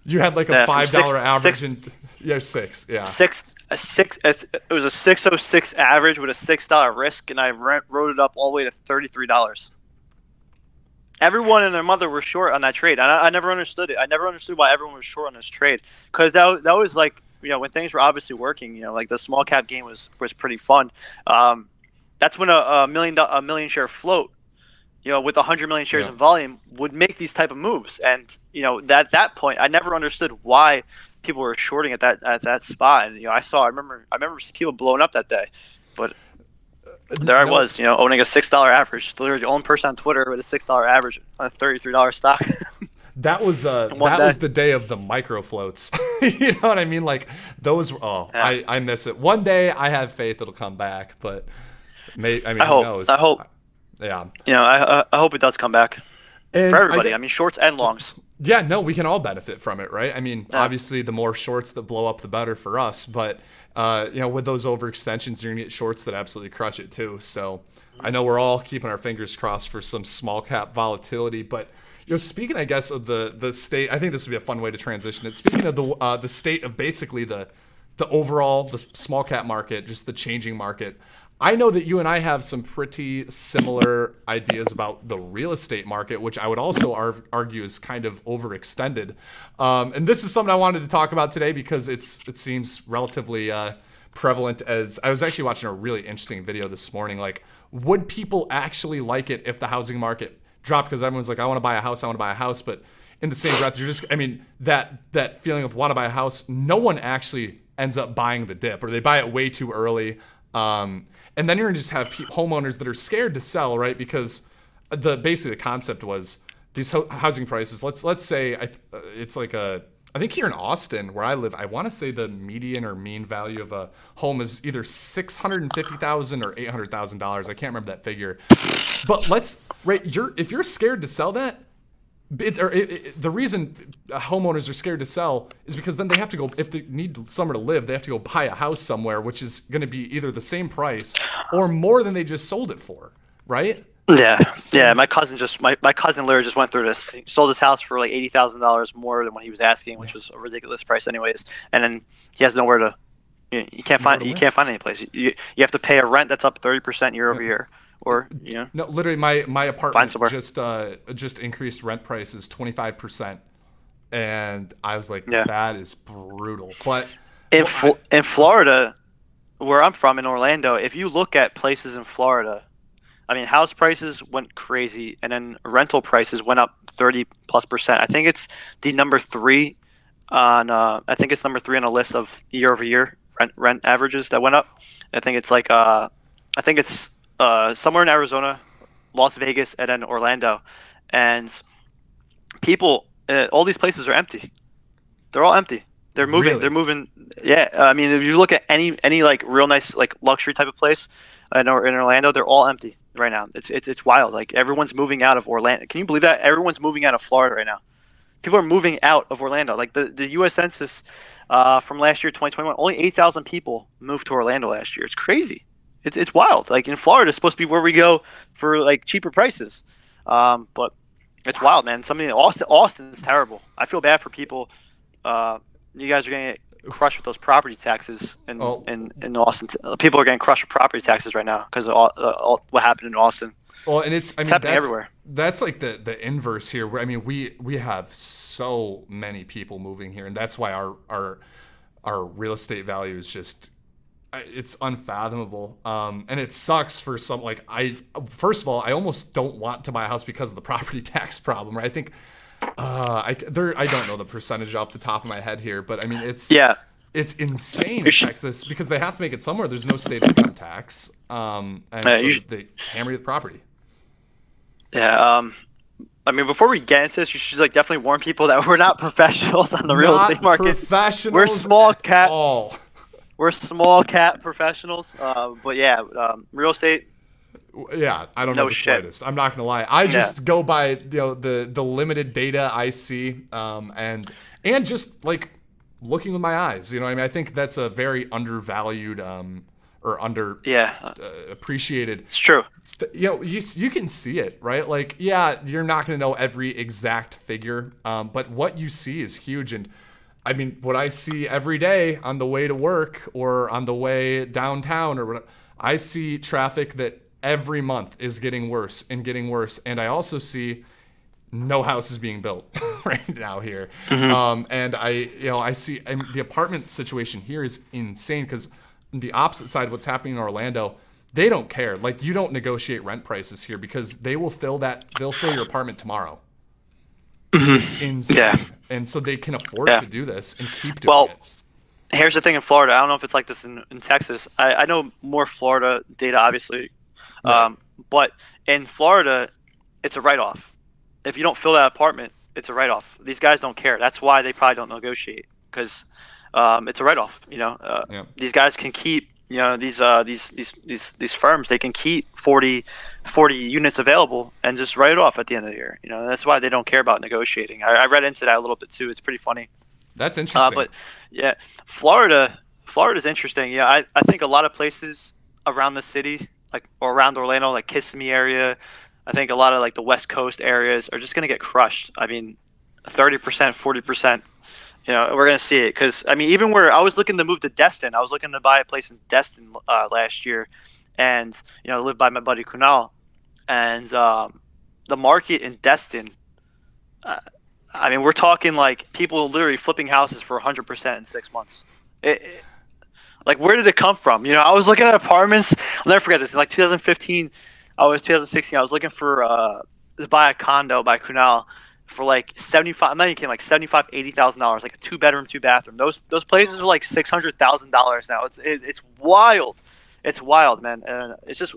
You had like a $5 average and six. Yeah. It was a 606 average with a $6 risk, and I wrote it up all the way to $33. Everyone and their mother were short on that trade, and I never understood it. I never understood why everyone was short on this trade, because that was like, when things were obviously working. Like the small cap game was pretty fun. That's when a million share float, with 100 million shares in volume, would make these type of moves. And at that point, I never understood why people were shorting at that spot. And I remember people blowing up that day, but there I was, owning a $6 average. Literally the only person on Twitter with a $6 average on a $33 stock. That was was the day of the micro floats. You know what I mean? Like those. I miss it. One day I have faith it'll come back, but who knows? I hope. Yeah. I hope it does come back and for everybody. I mean, shorts and longs. Yeah, no, we can all benefit from it, right? I mean, obviously, the more shorts that blow up, the better for us. But with those overextensions, you're gonna get shorts that absolutely crush it too. So I know we're all keeping our fingers crossed for some small cap volatility. But speaking, I guess, of the state, I think this would be a fun way to transition it. Speaking of the state of basically the overall the small cap market, just the changing market. I know that you and I have some pretty similar ideas about the real estate market, which I would also argue is kind of overextended. And this is something I wanted to talk about today because it seems relatively prevalent. As I was actually watching a really interesting video this morning. Like, would people actually like it if the housing market dropped? Because everyone's like, I want to buy a house. But in the same breath, you're just, that feeling of want to buy a house, no one actually ends up buying the dip, or they buy it way too early. And then you're gonna just have homeowners that are scared to sell, right? Because basically the concept was these housing prices. Let's say it's like I think here in Austin where I live, I want to say the median or mean value of a home is either $650,000 or $800,000. I can't remember that figure. But if you're scared to sell that, The reason homeowners are scared to sell is because then they have to go, if they need somewhere to live, they have to go buy a house somewhere, which is going to be either the same price or more than they just sold it for, right? Yeah. My cousin literally just went through this. He sold his house for like $80,000 more than what he was asking, which was a ridiculous price, anyways. And then he has nowhere to. You can't find any place. You have to pay a rent that's up 30% year over year, or No, literally, my apartment just increased rent prices 25%, and I was like, that is brutal. But in Florida, where I'm from in Orlando, if you look at places in Florida, I mean, house prices went crazy, and then rental prices went up 30+%. I think it's number 3 on a list of year over year rent averages that went up. I think it's somewhere in Arizona, Las Vegas, and then Orlando, and people, all these places are empty. They're all empty. They're moving. Really? They're moving. Yeah, I mean, if you look at any like real nice like luxury type of place in Orlando, they're all empty right now. It's wild. Like everyone's moving out of Orlando. Can you believe that? Everyone's moving out of Florida right now. People are moving out of Orlando. Like the U.S. Census from last year, 2021, only 8,000 people moved to Orlando last year. It's crazy. It's wild. Like in Florida, it's supposed to be where we go for like cheaper prices, but it's wild, man. Austin's terrible. I feel bad for people. You guys are gonna get crushed with those property taxes in Austin. People are getting crushed with property taxes right now because of all what happened in Austin. Well, and it's happening everywhere. That's like the inverse here. I mean, we have so many people moving here, and that's why our real estate value is just, it's unfathomable. And it sucks for some, like, first of all, I almost don't want to buy a house because of the property tax problem, right? I think I don't know the percentage off the top of my head here, but I mean, it's insane in Texas because they have to make it somewhere. There's no state income tax, and so they hammer you with property. Yeah, I mean, before we get into this, you should like definitely warn people that we're not professionals on the real estate market. We're small cap. We're small cap professionals. But yeah, real estate. Yeah, I don't know the slightest. I'm not gonna lie. I just go by the limited data I see, and just like looking with my eyes. You know what I mean? I think that's a very undervalued or appreciated. It's true. You can see it, right? Like, yeah, you're not going to know every exact figure, but what you see is huge. And I mean, what I see every day on the way to work or on the way downtown or whatever, I see traffic that every month is getting worse and getting worse. And I also see no houses being built right now here. Mm-hmm. And I see the apartment situation here is insane because the opposite side of what's happening in Orlando, they don't care. Like, you don't negotiate rent prices here because they'll fill your apartment tomorrow. It's insane. Yeah. And so they can afford to do this and keep doing it. Here's the thing in Florida. I don't know if it's like this in Texas. I know more Florida data, obviously. Right. But in Florida, it's a write-off. If you don't fill that apartment, it's a write-off. These guys don't care. That's why they probably don't negotiate because it's a write-off. These guys can keep, these firms, they can keep 40 units available and just write it off at the end of the year. That's why they don't care about negotiating. I read into that a little bit too. It's pretty funny. That's interesting. But yeah, Florida's interesting. Yeah, I think a lot of places around the city, or around Orlando, like Kissimmee area, I think a lot of like the West Coast areas are just going to get crushed. I mean, 30%, 40%. We're going to see it because, I mean, even where I was looking to move to Destin, I was looking to buy a place in Destin last year and, I lived by my buddy Kunal. And the market in Destin, I mean, we're talking like people literally flipping houses for 100% in 6 months. Like, where did it come from? I was looking at apartments. I'll never forget this. In like 2016, I was looking for to buy a condo by Kunal for like $75. I'm not even kidding, like $75,000, $80,000, like a 2-bedroom, 2-bathroom. Those places are like $600,000 now. It's wild. It's wild, man. And it's just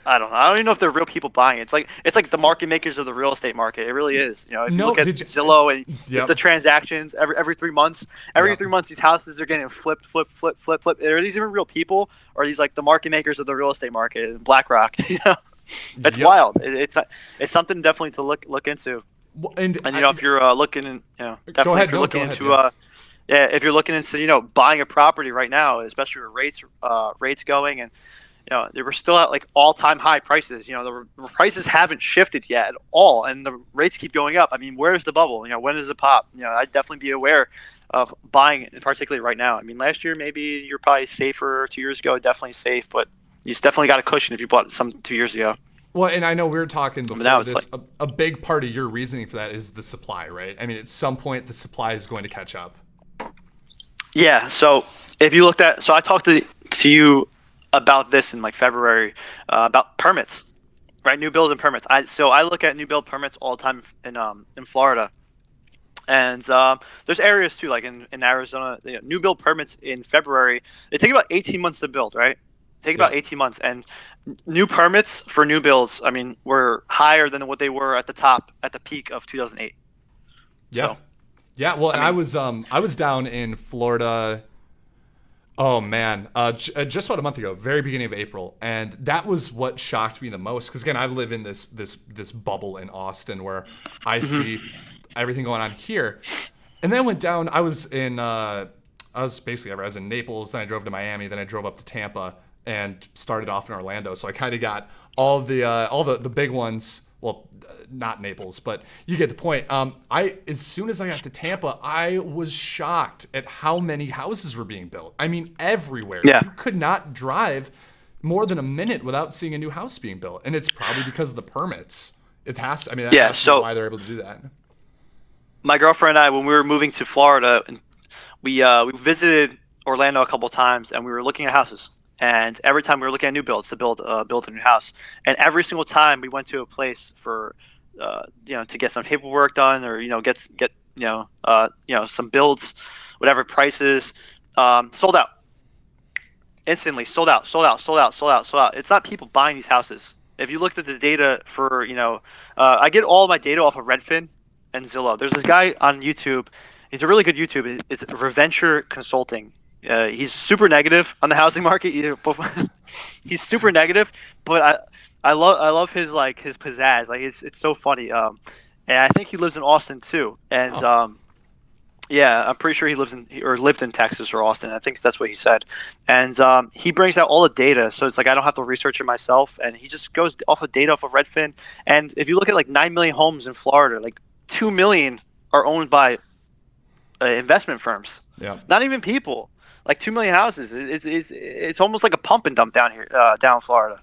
I don't know. I don't even know if they're real people buying it. It's like the market makers of the real estate market. It really is. If you look at Zillow and the transactions every 3 months, 3 months these houses are getting flipped. Are these even real people, or are these like the market makers of the real estate market, BlackRock? It's Yep. wild. It's something definitely to look into. And If you're looking in, definitely ahead, if you're no, looking go ahead, into yeah. yeah, if you're looking into buying a property right now, especially with rates going, and they were still at like all-time high prices. The prices haven't shifted yet at all, and the rates keep going up. I mean, where's the bubble? When does it pop? I'd definitely be aware of buying, particularly right now. I mean, last year maybe you're probably safer. 2 years ago, definitely safe, but you definitely got a cushion if you bought some 2 years ago. Well, and I know we were talking But now before it's this. A big part of your reasoning for that is the supply, right? I mean, at some point, the supply is going to catch up. Yeah. So if you looked at, so I talked to you about this in like February about permits, right? New builds and permits. I look at new build permits all the time in Florida, and there's areas too, like in Arizona. New build permits in February, they take about 18 months to build, right? Take about 18 months, and new permits for new builds, I mean, were higher than what they were at the peak of 2008. Yeah. So, Yeah. Well, and I mean, I was down in Florida. Oh man, just about a month ago, very beginning of April, and that was what shocked me the most. Because again, I live in this bubble in Austin where I see everything going on here, and then went down. I was in Naples, then I drove to Miami, then I drove up to Tampa, and started off in Orlando. So I kind of got all the big ones. Well, not Naples, but you get the point. As soon as I got to Tampa, I was shocked at how many houses were being built. I mean, everywhere. yeah. You could not drive more than a minute without seeing a new house being built, and it's probably because of the permits. It has to. I mean, that Yeah. has to be So why they're able to do that. my girlfriend and I, when we were moving to Florida, we visited Orlando a couple of times, and we were looking at houses. And every time we were looking at new builds to build a new house, and every single time we went to a place for to get some paperwork done, or get some builds, whatever prices, sold out instantly, sold out, sold out, sold out, sold out, sold out. It's not people buying these houses. If you looked at the data for I get all of my data off of Redfin and Zillow. There's this guy on YouTube. He's a really good YouTube. It's Reventure Consulting. He's super negative on the housing market. He's super negative, but I love his his pizzazz. Like it's so funny. And I think he lives in Austin too. And yeah, I'm pretty sure he lived in Texas or Austin. I think that's what he said. And he brings out all the data, so it's like I don't have to research it myself. And he just goes off of data off of Redfin. And if you look at like 9 million homes in Florida, like 2 million are owned by investment firms. Yeah. Not even people. Like 2 million houses. It's almost like a pump and dump down here, down in Florida.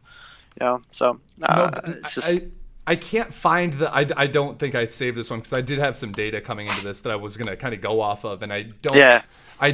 So it's just. I can't find I don't think I saved this one because I did have some data coming into this that I was gonna kind of go off of, and I don't. Yeah. I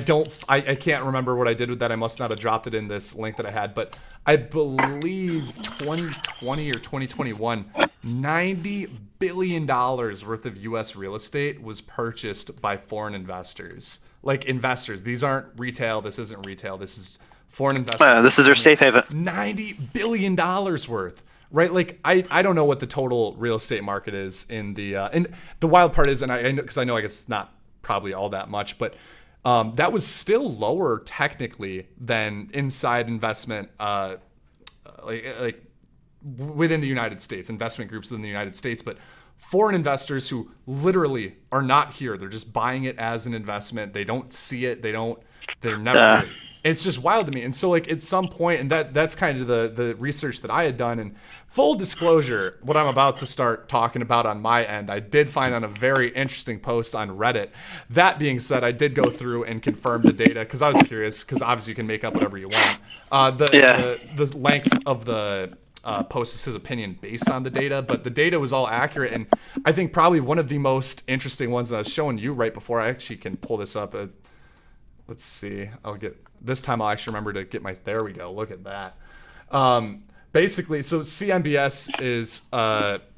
can't remember what I did with that. I must not have dropped it in this link that I had, but I believe 2020 or 2021, $90 billion worth of U.S. real estate was purchased by foreign investors. Like investors, these aren't retail. This isn't retail. This is foreign investors. This is their safe haven. $90 billion worth. Right, like I don't know what the total real estate market is in the and the wild part is, and I know because I know I guess it's not probably all that much, but that was still lower technically than inside investment, like within the United States, investment groups within the United States, but foreign investors who literally are not here, they're just buying it as an investment. They don't see it. They're never. Here. It's just wild to me. And so like at some point, and that's kind of the research that I had done, and full disclosure, what I'm about to start talking about on my end, I did find on a very interesting post on Reddit. That being said, I did go through and confirm the data because I was curious, because obviously you can make up whatever you want. The length of the post is his opinion based on the data, but the data was all accurate. And I think probably one of the most interesting ones that I was showing you right before I actually can pull this up. Let's see. This time I'll actually remember to get there we go. Look at that. Basically, so CMBS is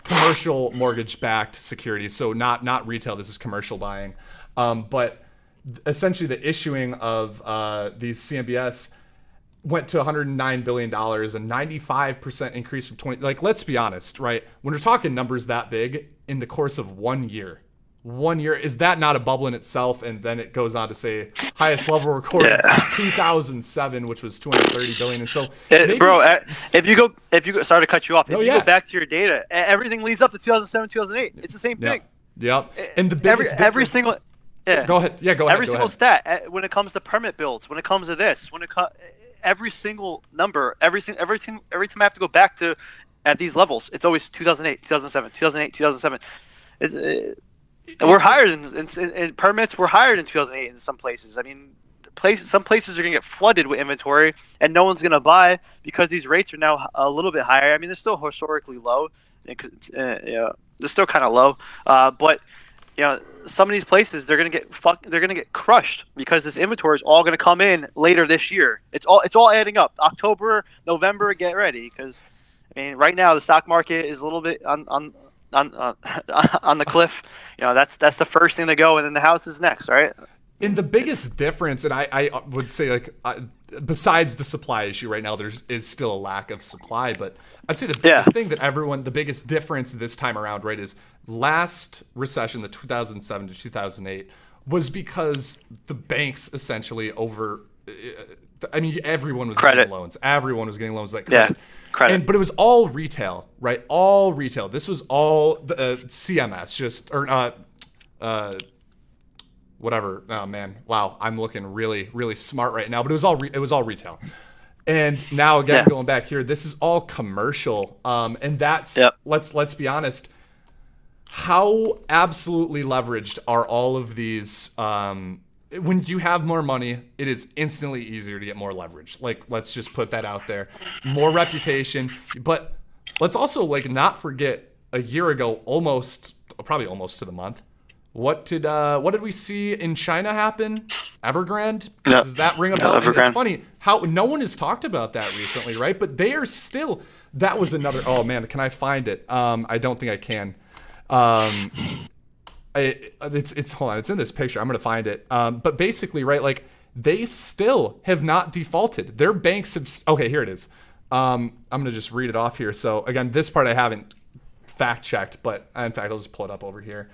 commercial mortgage-backed securities, so not retail. This is commercial buying. But essentially the issuing of these CMBS went to $109 billion, a 95% increase from 20. Like, let's be honest, right? When we're talking numbers that big in the course of 1 year, 1 year. Is that not a bubble in itself? And then it goes on to say highest level recorded since 2007, which was 230 billion. And so, bro, if you go, sorry to cut you off. If you yeah. go back to your data, everything leads up to 2007, 2008. It's the same thing. Yep. And the biggest every single. Yeah. Go ahead. Yeah, go ahead. Every single stat when it comes to permit builds, when it comes to this, every single number, every time I have to go back to at these levels, it's always 2008, 2007, 2008, 2007. And we're higher in permits. We're higher than 2008 in some places. I mean, some places are gonna get flooded with inventory, and no one's gonna buy because these rates are now a little bit higher. I mean, they're still historically low. They're still kind of low, but. Some of these places they're gonna get crushed because this inventory is all gonna come in later this year. It's all adding up. October, November, get ready because I mean right now the stock market is a little bit on the cliff. That's the first thing to go, and then the house is next, right? And the biggest difference, and I would say besides the supply issue right now, is still a lack of supply. But I'd say the biggest thing the biggest difference this time around, right, is last recession, the 2007 to 2008, was because the banks essentially everyone was getting loans. Everyone was getting loans like credit. Credit. But it was all retail, right? All retail. This was all the CMS, whatever. Oh man, wow! I'm looking really, really smart right now. But it was all retail. And now again, going back here, this is all commercial. And that's let's be honest. How absolutely leveraged are all of these? When you have more money, it is instantly easier to get more leverage. Like, let's just put that out there. More reputation, but let's also not forget a year ago, probably almost to the month. What did we see in China happen? Evergrande? Yeah. Does that ring a bell? Evergrande. It's funny how no one has talked about that recently, right? But they are still. That was another. Oh man, can I find it? I don't think I can. It's hold on. It's in this picture. I'm gonna find it. But basically, right? They still have not defaulted. Their banks have. Okay, here it is. I'm gonna just read it off here. So again, this part I haven't fact checked, but in fact, I'll just pull it up over here.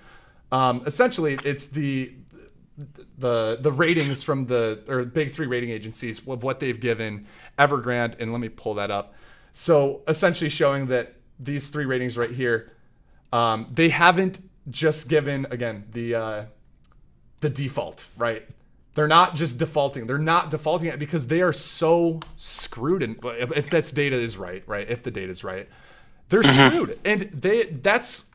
Essentially, it's the ratings from the big three rating agencies of what they've given Evergrande, and let me pull that up. So essentially, showing that these three ratings right here, they haven't just given again the default, right? They're not just defaulting. They're not defaulting it because they are so screwed. And if this data is right? If the data is right, they're screwed, and that's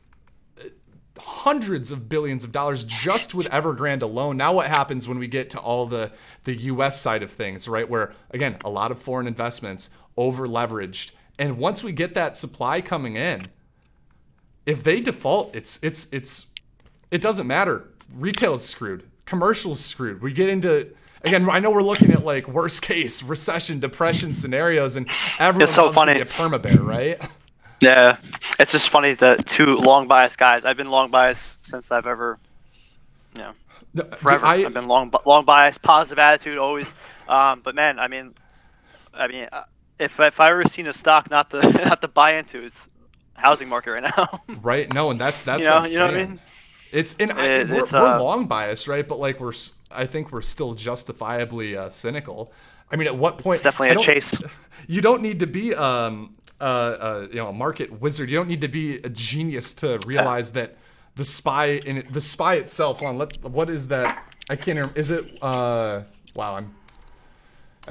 hundreds of billions of dollars just with Evergrande alone. Now what happens when we get to all the US side of things, right? Where again, a lot of foreign investments over leveraged. And once we get that supply coming in, if they default, it doesn't matter. Retail is screwed. Commercial is screwed. We get into, again, I know we're looking at worst case recession, depression scenarios, and everyone's so funny. to be a perma-bear, right? Yeah, it's just funny that two long bias guys. I've been long bias since I've ever, forever. I've been long bias, positive attitude always. But man, I mean, if I ever seen a stock not to buy into, it's housing market right now. Right. No, and that's you know what I mean. We're long biased, right? But I think we're still justifiably cynical. I mean, at what point? It's definitely a chase. You don't need to be a market wizard. You don't need to be a genius to realize that the SPY itself. Hold on, what is that? I can't remember. Is it I'm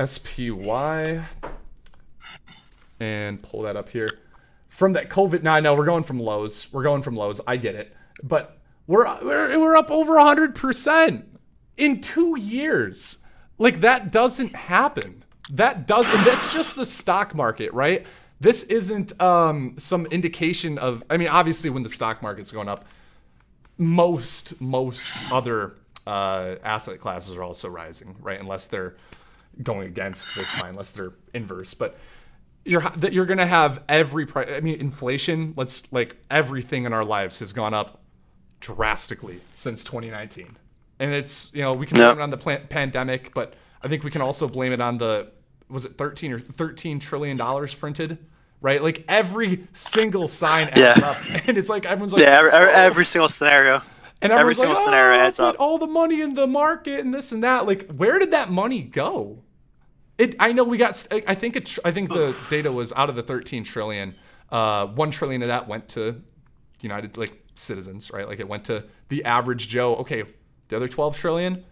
SPY and pull that up here from that COVID. Now I know we're going from lows. I get it, but we're up over 100% in 2 years. That doesn't happen. That's just the stock market, right? This isn't some indication of. I mean, obviously, when the stock market's going up, most other asset classes are also rising, right? Unless they're going against this, unless they're inverse. But you're going to have every price. I mean, inflation. Everything in our lives has gone up drastically since 2019, and it's we can blame it on the pandemic, but I think we can also blame it on was it $13 trillion printed, right? Every single sign adds up, and it's everyone's every single scenario. And Every everyone's like, single scenario adds but up. all the money in the market and this and that. Like, where did that money go? I know we got. I think the data was out of the 13 trillion. 1 trillion of that went to United citizens, right? Like it went to the average Joe. Okay, the other 12 trillion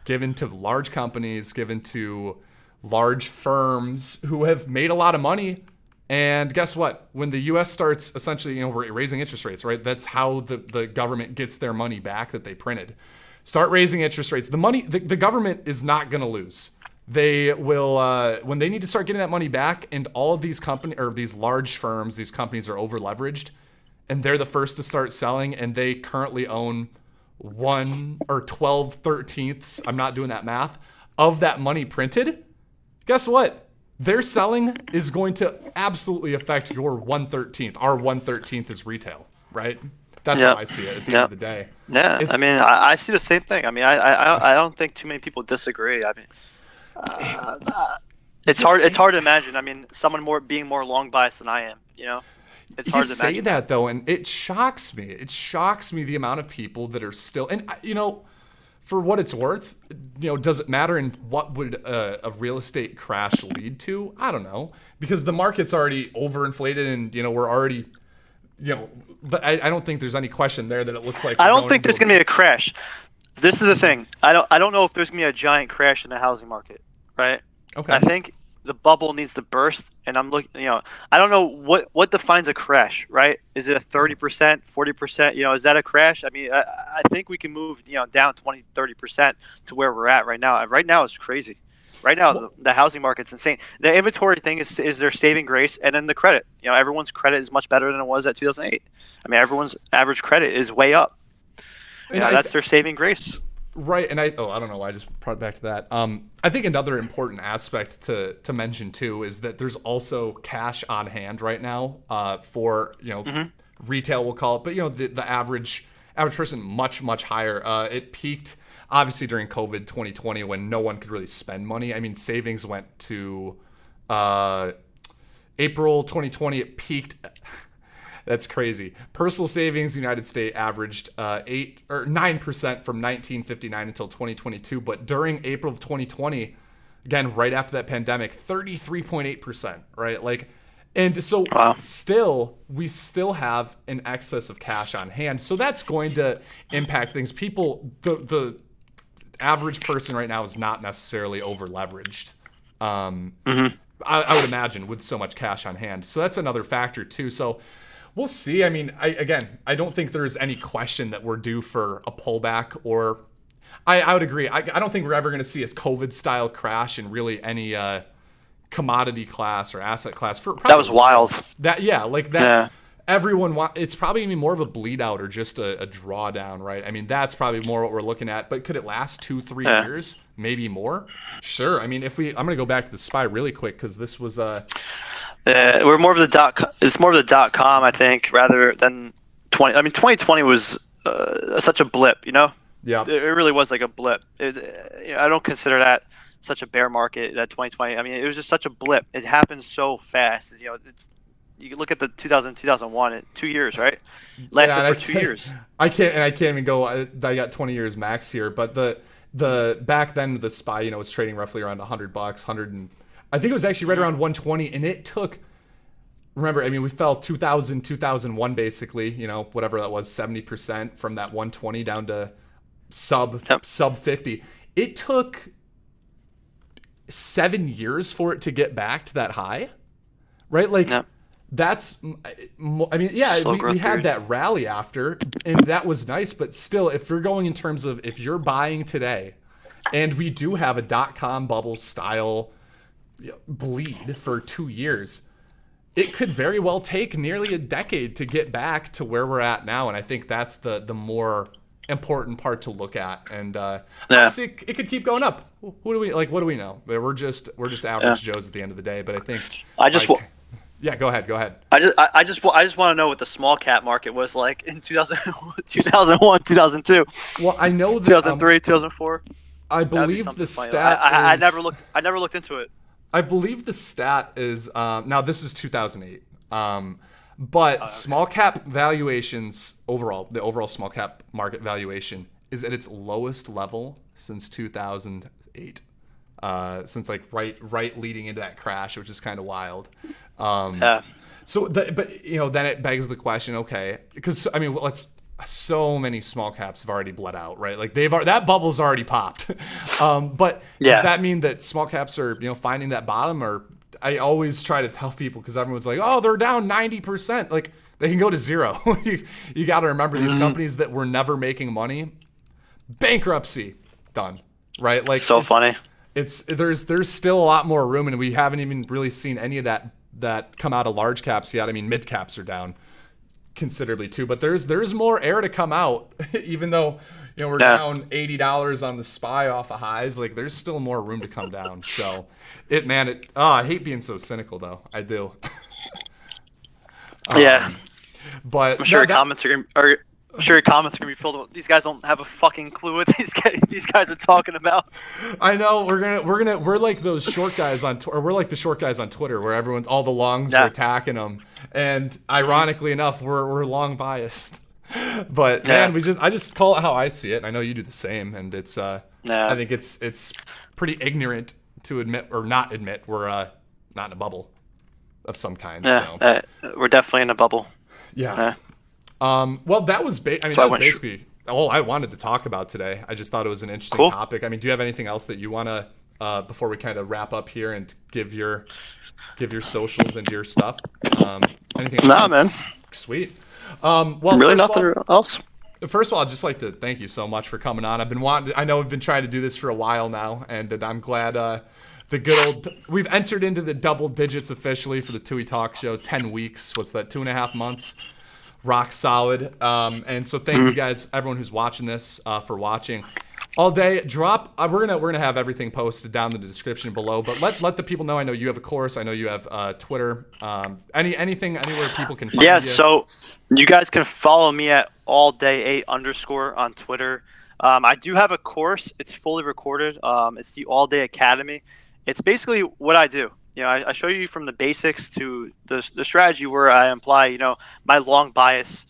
given to large companies, given to large firms who have made a lot of money. And guess what? When the U.S. starts essentially, raising interest rates, right? That's how the government gets their money back that they printed. Start raising interest rates. The government is not going to lose. They will when they need to start getting that money back, and all of these these large firms, these companies are over leveraged, and they're the first to start selling, and they currently own 1 or 12/13ths. I'm not doing that math of that money printed. Guess what? Their selling is going to absolutely affect your 1/13th. Our 1/13th is retail, right? That's how I see it at the end of the day. Yeah, I mean, I see the same thing. I mean, I don't think too many people disagree. I mean, it's hard to imagine. I mean, someone being more long biased than I am. It's hard to imagine. You say that though, and it shocks me. It shocks me the amount of people that are still, and for what it's worth, does it matter? And what would a real estate crash lead to? I don't know, because the market's already overinflated, and we're already, but I don't think there's any question there that it looks like. I don't think there's gonna be a crash. This is the thing. I don't know if there's gonna be a giant crash in the housing market, right? Okay. I think the bubble needs to burst, and I'm looking. I don't know what defines a crash, right? Is it a 30%, 40%? Is that a crash? I mean, I think we can move, down 20, 30% to where we're at right now. Right now it's crazy. Right now the housing market's insane. The inventory thing is their saving grace, and then the credit. Everyone's credit is much better than it was at 2008. I mean, everyone's average credit is way up. That's their saving grace. Right, and I don't know why I just brought it back to that. I think another important aspect to mention too is that there's also cash on hand right now for retail, we'll call it, but the average person much higher. It peaked obviously during COVID 2020 when no one could really spend money. I mean, savings went to April 2020. It peaked. That's crazy. Personal savings, United States averaged 8 or 9% from 1959 until 2022. But during April of 2020, again, right after that pandemic, 33.8%, right? And so we still have an excess of cash on hand. So that's going to impact things. People, the average person right now is not necessarily over leveraged. I would imagine with so much cash on hand. So that's another factor too. So we'll see. I mean, I don't think there's any question that we're due for a pullback, or I would agree. I don't think we're ever going to see a COVID-style crash in really any commodity class or asset class. That was wild. Everyone it's probably going to be more of a bleed out or just a drawdown, right? I mean, that's probably more what we're looking at. But could it last 2-3 years, maybe more? Sure. I mean, I'm going to go back to the SPY really quick because this was we're more of the it's more of the .com, I think, rather than 20. I mean, 2020 was such a blip, Yeah. It really was like a blip. I don't consider that such a bear market, that 2020. I mean, it was just such a blip. It happened so fast. You can look at the 2001, 2 years, right? Lasted for 2 years. I can't even go. I got 20 years max here, but the back then the SPY, was trading roughly around $100, 100 and I think it was actually right around 120, and it took. Remember, I mean, we fell 2000, 2001 basically, whatever that was, 70% from that 120 down to sub 50. It took 7 years for it to get back to that high, right? That's, I mean, we had that rally after, and that was nice, but still, if you're going in terms of if you're buying today, and we do have a .com bubble style bleed for 2 years, it could very well take nearly a decade to get back to where we're at now, and I think that's the more important part to look at. And obviously it could keep going up. What do we know? We're just average Joes at the end of the day. But I think go ahead. I just want to know what the small cap market was like in 2001, 2002. Well, I know that 2003, 2004. I believe the stat. I never looked into it. I believe the stat is now this is 2008. But small cap valuations overall, the overall small cap market valuation is at its lowest level since 2008. Since like right leading into that crash, which is kind of wild. Yeah. But you know, then it begs the question, okay, because I mean, so many small caps have already bled out, right? Like that bubble's already popped. But does that mean that small caps are, you know, finding that bottom? Or I always try to tell people, because everyone's like, oh, they're down 90%. Like they can go to zero. you got to remember these companies that were never making money, bankruptcy, done, right? Like so funny. There's still a lot more room, and we haven't even really seen any of that come out of large caps yet. I mean, mid caps are down considerably too, but there's more air to come out. Even though, you know, we're down $80 on the SPY off of highs, like there's still more room to come down. So I hate being so cynical though. I do. But I'm sure comments are gonna be filled with, these guys don't have a fucking clue what these guys are talking about. I know we're like those short guys on Twitter. We're like the short guys on Twitter, where all the longs are attacking them, and ironically enough, we're long biased. But man, I just call it how I see it. I know you do the same, and it's I think it's pretty ignorant to admit or not admit we're not in a bubble of some kind. Yeah, so. We're definitely in a bubble. Yeah. Well, that was basically all I wanted to talk about today. I just thought it was an interesting topic. I mean, do you have anything else that you want to, before we kind of wrap up here and give your socials and your stuff? Anything else? Nah, man. Sweet. Well, really nothing else. First of all, I'd just like to thank you so much for coming on. I know we've been trying to do this for a while now, and I'm glad we've entered into the double digits officially for the Tuohey Talk Show. 10 weeks. What's that? 2.5 months. Rock solid. And so thank you guys, everyone who's watching this, for watching. AllDayA drop. We're gonna have everything posted down in the description below. But let the people know. I know you have a course. I know you have Twitter. Anything anywhere people can find you. Yeah. So you guys can follow me at AllDayA_ on Twitter. I do have a course. It's fully recorded. It's the AllDayA Academy. It's basically what I do. You know, I show you from the basics to the strategy, where I apply, you know, my long bias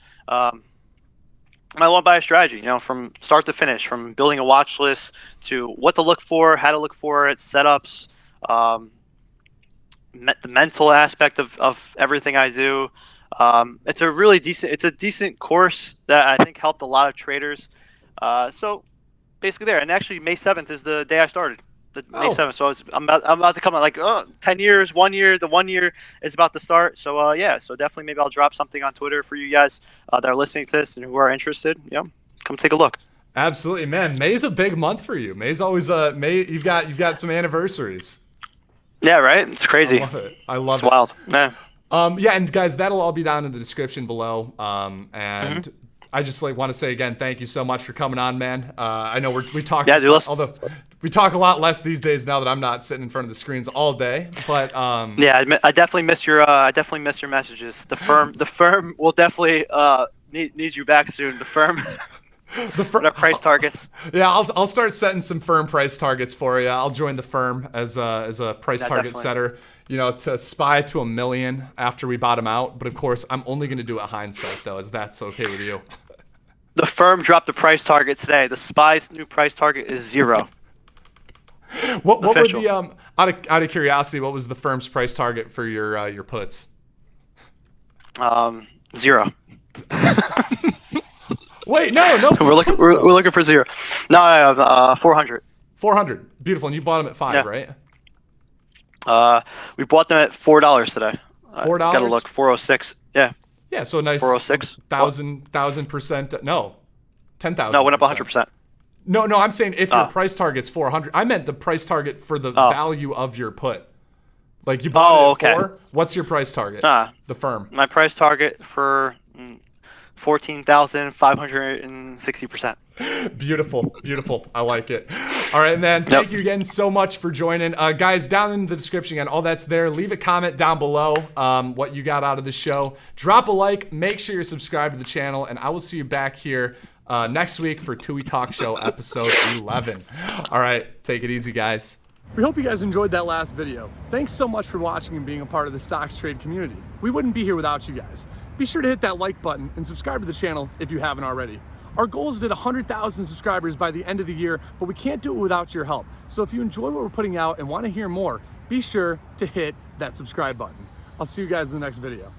strategy, you know, from start to finish, from building a watch list to what to look for, how to look for it, setups, the mental aspect of everything I do. It's a decent course that I think helped a lot of traders. So basically there, and actually May 7th is the day I started. May 7th, so I'm about to come out like 10 years, 1 year. The 1 year is about to start. So so definitely maybe I'll drop something on Twitter for you guys that are listening to this and who are interested. Yeah, come take a look. Absolutely, man. May's a big month for you. May's always May. You've got some anniversaries. Yeah, right. It's crazy. I love it. It's wild. Yeah. And guys, that'll all be down in the description below. And I just want to say again, thank you so much for coming on, man. I know we talk. Yeah, although we talk a lot less these days now that I'm not sitting in front of the screens all day. But yeah, I definitely miss your messages. The firm will definitely need you back soon. The firm. The price targets. Yeah, I'll start setting some firm price targets for you. I'll join the firm as a price target setter. You know, to SPY to 1 million after we bottom out. But of course, I'm only going to do it hindsight though, as that's okay with you. The firm dropped the price target today. The SPY's new price target is 0. What were the out of curiosity? What was the firm's price target for your puts? 0. Wait, no. We're looking for 0. No, I have 400. 400. Beautiful. And you bought them at 5, right? We bought them at $4 today. $4. Gotta look. 406. Yeah. Yeah. So nice. 406. 1,000%. No, 10,000. No, it went up 100%. No. I'm saying if your price target's 400, I meant the price target for the value of your put. Like you bought it at 4. What's your price target? The firm. My price target for 14,560%. Beautiful. I like it. All right, man. Thank you again so much for joining. Guys, down in the description again, all that's there. Leave a comment down below what you got out of the show. Drop a like. Make sure you're subscribed to the channel, and I will see you back here next week for Tuohey Talk Show episode 11. All right, take it easy, guys. We hope you guys enjoyed that last video. Thanks so much for watching and being a part of the StocksTrade community. We wouldn't be here without you guys. Be sure to hit that like button and subscribe to the channel if you haven't already. Our goal is to hit 100,000 subscribers by the end of the year, but we can't do it without your help. So if you enjoy what we're putting out and want to hear more, be sure to hit that subscribe button. I'll see you guys in the next video.